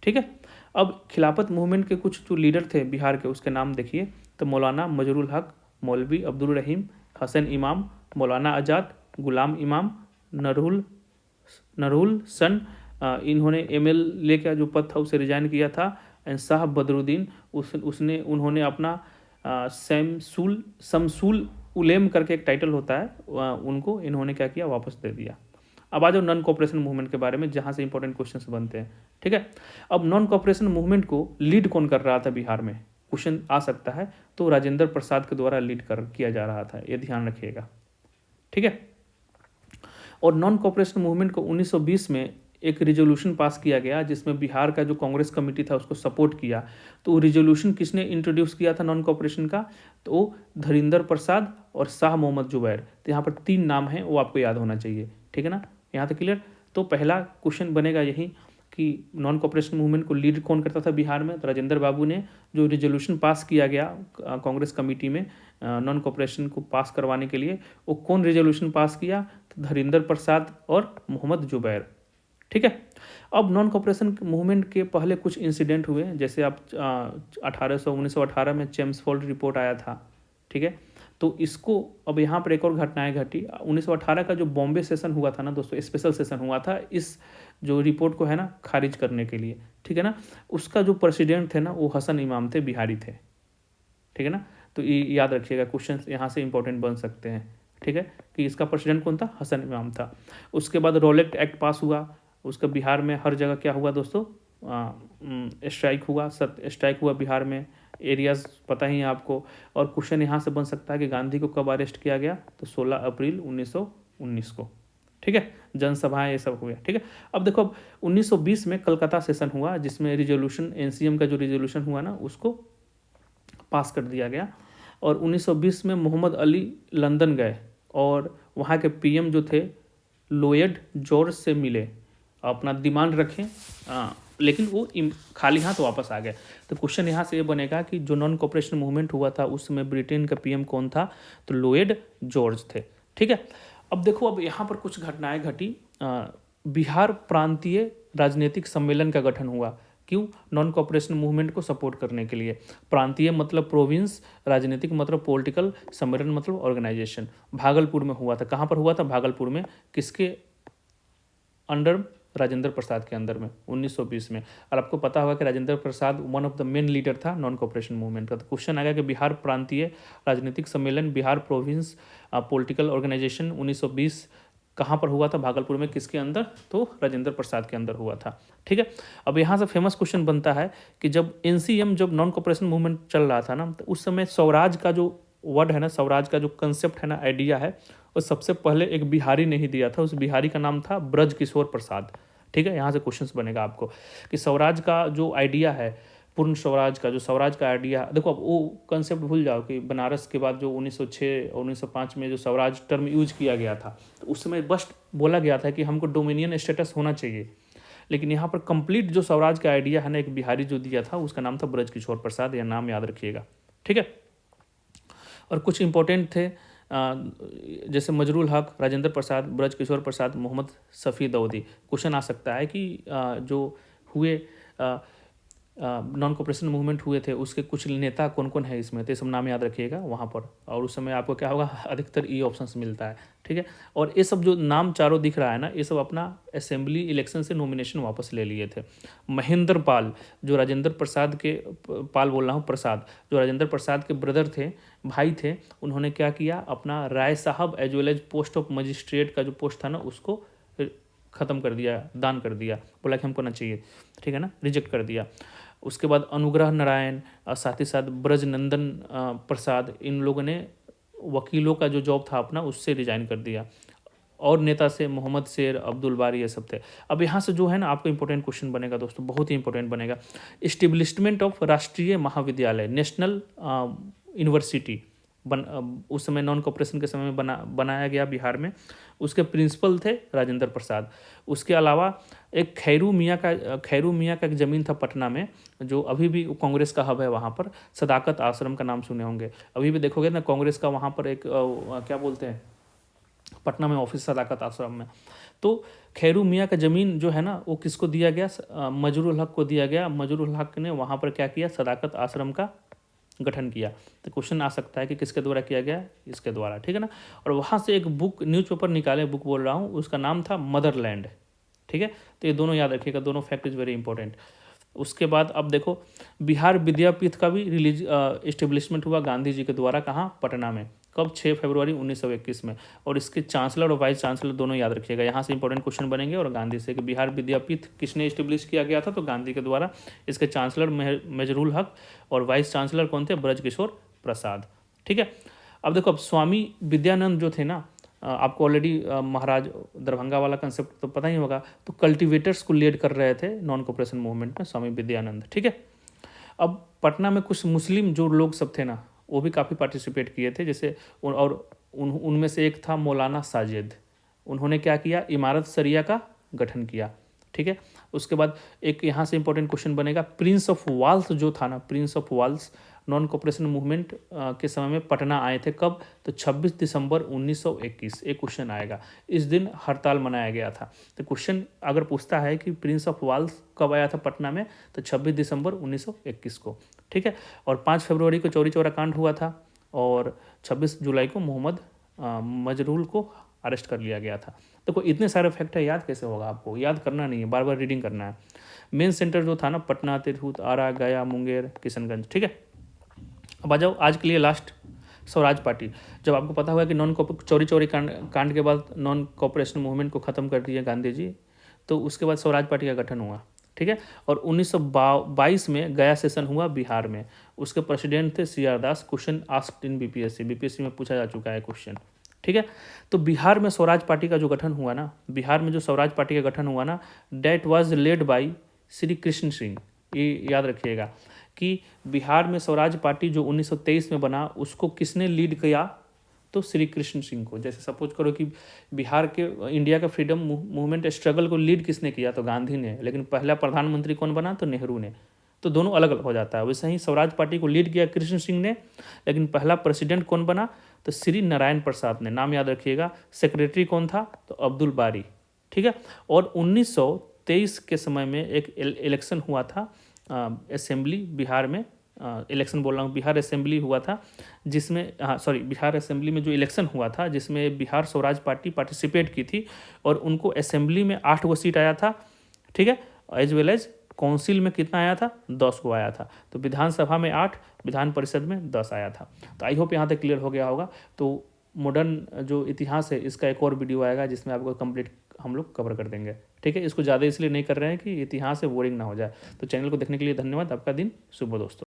ठीक है, अब खिलाफत मूवमेंट के कुछ जो लीडर थे बिहार के, उसके नाम देखिए। तो मौलाना मजरुल हक, मौलवी अब्दुल रहीम, हसन इमाम, मौलाना आज़ाद, गुलाम इमाम, नरहुल सन, इन्होंने MLA का जो पद था उसे रिजाइन किया था। एंड शाह बदरुद्दीन, उन्होंने अपना शमसूल उलेम करके एक टाइटल होता है, उनको इन्होंने क्या किया, वापस दे दिया। अब आ जाओ नॉन कोऑपरेशन मूवमेंट के बारे में, जहाँ से इंपॉर्टेंट क्वेश्चंस बनते हैं। ठीक है, अब नॉन कोऑपरेशन मूवमेंट को लीड कौन कर रहा था बिहार में, क्वेश्चन आ सकता है। तो राजेंद्र प्रसाद के द्वारा लीड किया जा रहा था, ये ध्यान रखिएगा। ठीक है, और नॉन कोऑपरेशन मूवमेंट को 1920 में एक रिजोल्यूशन पास किया गया, जिसमें बिहार का जो कांग्रेस कमेटी था उसको सपोर्ट किया। तो रिजोल्यूशन किसने इंट्रोड्यूस किया था नॉन कोऑपरेशन का, तो धरींदर प्रसाद और शाह मोहम्मद जुबैर। तो यहाँ पर 3 नाम हैं, वो आपको याद होना चाहिए। ठीक है ना, यहाँ तक क्लियर। तो पहला क्वेश्चन बनेगा यही कि नॉन कोऑपरेशन मूवमेंट को लीड कौन करता था बिहार में। तो राजेंद्र बाबू ने जो रिजोल्यूशन पास किया गया कांग्रेस कमेटी में नॉन कोऑपरेशन को पास करवाने के लिए, वो कौन रिजोल्यूशन पास किया, तो धरींदर प्रसाद और मोहम्मद जुबैर। ठीक है, अब नॉन कोऑपरेशन मूवमेंट के पहले कुछ इंसिडेंट हुए, जैसे आप 1918 में चेम्सफोर्ड रिपोर्ट आया था। ठीक है, तो इसको अब यहाँ पर एक और घटनाएं घटी। 1918 का जो बॉम्बे सेशन हुआ था ना दोस्तों, स्पेशल सेशन हुआ था इस जो रिपोर्ट को है ना खारिज करने के लिए। ठीक है ना, उसका जो प्रेसिडेंट थे ना वो हसन इमाम थे, बिहारी थे। ठीक है ना, तो ये याद रखिएगा, क्वेश्चन यहाँ से इंपॉर्टेंट बन सकते हैं। ठीक है, कि इसका प्रेसिडेंट कौन था, हसन इमाम था। उसके बाद रोलेक्ट एक्ट पास हुआ, उसका बिहार में हर जगह क्या हुआ दोस्तों, स्ट्राइक हुआ बिहार में, एरियाज पता ही है आपको। और क्वेश्चन यहाँ से बन सकता है कि गांधी को कब अरेस्ट किया गया, तो 16 अप्रैल 1919 को। ठीक है, जनसभाएं ये सब हुए। ठीक है, अब देखो, अब 1920 में कलकत्ता सेशन हुआ, जिसमें रिजोल्यूशन NCM का जो रिजोल्यूशन हुआ ना उसको पास कर दिया गया। और 1920 में मोहम्मद अली लंदन गए और वहाँ के PM जो थे लोयड जॉर्ज से मिले, अपना डिमांड रखें, लेकिन वो खाली हाथ वापस आ गए। तो क्वेश्चन यहाँ से ये बनेगा कि जो नॉन कोऑपरेशन मूवमेंट हुआ था उस समय ब्रिटेन का PM कौन था, तो लोयड जॉर्ज थे। ठीक है, अब देखो, अब यहाँ पर कुछ घटनाएं घटी। बिहार प्रांतीय राजनीतिक सम्मेलन का गठन हुआ। क्यों, नॉन कोऑपरेशन मूवमेंट को सपोर्ट करने के लिए। प्रांतीय मतलब प्रोविंस, राजनीतिक मतलब पॉलिटिकल, सम्मेलन मतलब ऑर्गेनाइजेशन। भागलपुर में हुआ था। कहाँ पर हुआ था, भागलपुर में। किसके अंडर, राजेंद्र प्रसाद के अंदर में, 1920 में। और आपको पता होगा कि Rajendra Prasad one of the main leader था नॉन कोऑपरेशन मूवमेंट का। तो क्वेश्चन आएगा कि बिहार प्रांतीय राजनीतिक सम्मेलन, बिहार प्रोविंस पॉलिटिकल ऑर्गेनाइजेशन 1920 कहाँ पर हुआ था, भागलपुर में। किसके अंदर, तो राजेंद्र प्रसाद के अंदर हुआ था। ठीक है, अब यहाँ से फेमस क्वेश्चन बनता है कि जब NCM, जब नॉन कोऑपरेशन मूवमेंट चल रहा था ना, तो उस समय स्वराज का जो वर्ड है ना, स्वराज का जो कंसेप्ट है ना, आइडिया है, वो सबसे पहले एक बिहारी ने ही दिया था। उस बिहारी का नाम था ब्रज किशोर प्रसाद। ठीक है, यहाँ से क्वेश्चंस बनेगा आपको कि स्वराज का जो आइडिया है, पूर्ण स्वराज का जो स्वराज का आइडिया, देखो अब वो कंसेप्ट भूल जाओ कि बनारस के बाद जो 1906 और 1905 में जो स्वराज टर्म यूज किया गया था, तो उस समय बस बोला गया था कि हमको डोमिनियन स्टेटस होना चाहिए। लेकिन यहाँ पर कंप्लीट जो स्वराज का आइडिया है ना, एक बिहारी जो दिया था, उसका नाम था ब्रज किशोर प्रसाद। यह नाम याद रखिएगा। ठीक है, और कुछ इंपॉर्टेंट थे जैसे मजरुल हक, राजेंद्र प्रसाद, ब्रज किशोर प्रसाद, मोहम्मद शफी दाऊदी। क्वेश्चन आ सकता है कि जो हुए नॉन कोऑपरेशन मूवमेंट हुए थे उसके कुछ नेता कौन कौन है इसमें, तो ये सब नाम याद रखिएगा वहाँ पर। और उस समय आपको क्या होगा, अधिकतर E ऑप्शन मिलता है। ठीक है, और ये सब जो नाम चारों दिख रहा है ना, ये सब अपना असेंबली इलेक्शन से नॉमिनेशन वापस ले लिए थे। महेंद्र पाल, जो राजेंद्र प्रसाद के, पाल बोल रहा हूँ, प्रसाद, जो राजेंद्र प्रसाद के ब्रदर थे, भाई थे, उन्होंने क्या किया, अपना Rai Sahab as well as post of magistrate का जो पोस्ट था ना उसको ख़त्म कर दिया, दान कर दिया, बोला कि हमको ना चाहिए। ठीक है ना, रिजेक्ट कर दिया। उसके बाद अनुग्रह नारायण, साथ ही साथ ब्रजनंदन प्रसाद, इन लोगों ने वकीलों का जो जॉब था अपना उससे रिजाइन कर दिया। और नेता से मोहम्मद शेर, अब्दुल बारी, ये सब थे। अब यहाँ से जो है ना आपको इंपॉर्टेंट क्वेश्चन बनेगा दोस्तों, बहुत ही इंपॉर्टेंट बनेगा। इस्टेब्लिशमेंट ऑफ राष्ट्रीय महाविद्यालय, नेशनल यूनिवर्सिटी, उस समय नॉन कॉपरेशन के समय में बनाया गया बिहार में। उसके प्रिंसिपल थे राजेंद्र प्रसाद। उसके अलावा एक खैरू मियाँ का एक ज़मीन था पटना में, जो अभी भी कांग्रेस का हब है वहाँ पर, सदाकत आश्रम का नाम सुने होंगे। अभी भी देखोगे ना कांग्रेस का वहाँ पर एक क्या बोलते हैं, पटना में ऑफिस सदाकत आश्रम में। तो खैरू मियाँ का ज़मीन जो है ना वो किसको दिया गया, मजरुल हक को दिया गया। मजरुल हक ने वहाँ पर क्या किया, सदाकत आश्रम का गठन किया। तो क्वेश्चन आ सकता है कि किसके द्वारा किया गया, इसके द्वारा, ठीक है ना। और वहाँ से एक बुक, न्यूज़पेपर निकाले, बुक बोल रहा हूँ, उसका नाम था मदरलैंड, ठीक है। तो ये दोनों याद रखिएगा, दोनों फैक्ट इज़ वेरी इंपॉर्टेंट। उसके बाद अब देखो, बिहार विद्यापीठ का भी इस्टेब्लिशमेंट हुआ गांधी जी के द्वारा, कहाँ, पटना में। कब, 6 फरवरी 1921 में। और इसके चांसलर और वाइस चांसलर दोनों याद रखिएगा, यहाँ से इंपॉर्टेंट क्वेश्चन बनेंगे। और गांधी से कि बिहार विद्यापीठ किसने इस्टेब्लिश किया गया था, तो गांधी के द्वारा। इसके चांसलर मेजरुल हक और वाइस चांसलर कौन थे, ब्रजकिशोर प्रसाद, ठीक है। अब देखो, अब स्वामी विद्यानंद जो थे ना, आपको ऑलरेडी महाराज दरभंगा वाला कंसेप्ट तो पता ही होगा। तो कल्टिवेटर्स को लीड कर रहे थे नॉन कॉपरेशन मूवमेंट में स्वामी विद्यानंद, ठीक है। अब पटना में कुछ मुस्लिम जो लोग सब थे ना, वो भी काफ़ी पार्टिसिपेट किए थे, जैसे उनमें से एक था मौलाना साजिद। उन्होंने क्या किया, इमारत शरिया का गठन किया, ठीक है। उसके बाद एक यहाँ से इंपॉर्टेंट क्वेश्चन बनेगा, प्रिंस ऑफ वाल्स जो था ना, prince of Wales non cooperation movement के समय में पटना आए थे। कब, तो 26 दिसंबर 1921। एक क्वेश्चन आएगा, इस दिन हड़ताल मनाया गया था। तो क्वेश्चन अगर पूछता है कि प्रिंस ऑफ वाल्स कब आया था पटना में, तो 26 दिसंबर 1921 को, ठीक है। और 5 फरवरी को चौरी चौरा कांड हुआ था, और 26 जुलाई को मोहम्मद मजरूल को अरेस्ट कर लिया गया था। देखो इतने सारे फैक्ट है, याद कैसे होगा, आपको याद करना नहीं है, बार बार रीडिंग करना है। मेन सेंटर जो था ना, पटना, तिरहुत, आरा, गया, मुंगेर, किशनगंज, ठीक है। अब आ जाओ आज के लिए लास्ट, स्वराज पार्टी। जब आपको पता होगा कि चौरी चौरी कांड के बाद नॉन कॉपरेशन मूवमेंट को ख़त्म कर दिया गांधी जी, तो उसके बाद स्वराज पार्टी का गठन हुआ, ठीक है। और 1922 में गया सेशन हुआ बिहार में। उसके प्रेसिडेंट थे CR Das. Question asked in BPSC में पूछा जा चुका है क्वेश्चन, ठीक है। तो बिहार में स्वराज पार्टी का जो गठन हुआ ना, बिहार में जो स्वराज पार्टी का गठन हुआ ना, that was led by Shri Krishna Singh. ये याद रखिएगा कि बिहार में स्वराज पार्टी जो 1923 में बना, उसको किसने लीड किया, तो श्री कृष्ण सिंह को। जैसे सपोज करो कि बिहार के इंडिया का फ्रीडम मूवमेंट स्ट्रगल को लीड किसने किया, तो गांधी ने। लेकिन पहला प्रधानमंत्री कौन बना, तो नेहरू ने। तो दोनों अलग अलग हो जाता है। वैसे ही स्वराज पार्टी को लीड किया कृष्ण सिंह ने, लेकिन पहला प्रेसिडेंट कौन बना, तो श्री नारायण प्रसाद ने। नाम याद रखिएगा। सेक्रेटरी कौन था, तो अब्दुल बारी, ठीक है। और 1923 के समय में एक इलेक्शन हुआ था असेंबली बिहार में, इलेक्शन बोल रहा हूँ, बिहार असेंबली हुआ था, जिसमें बिहार असेंबली में जो इलेक्शन हुआ था, जिसमें बिहार स्वराज पार्टी पार्टिसिपेट की थी। और उनको असेंबली में 8 गो सीट आया था, ठीक है। एज वेल एज काउंसिल में कितना आया था, 10 को आया था। तो विधानसभा में 8, विधान परिषद में 10 आया था। तो आई होप यहाँ तक क्लियर हो गया होगा। तो मॉडर्न जो इतिहास है, इसका एक और वीडियो आएगा जिसमें आपको कंप्लीट हम लोग कवर कर देंगे, ठीक है। इसको ज़्यादा इसलिए नहीं कर रहे हैं कि इतिहास से बोरिंग ना हो जाए। तो चैनल को देखने के लिए धन्यवाद। आपका दिन शुभ हो दोस्तों।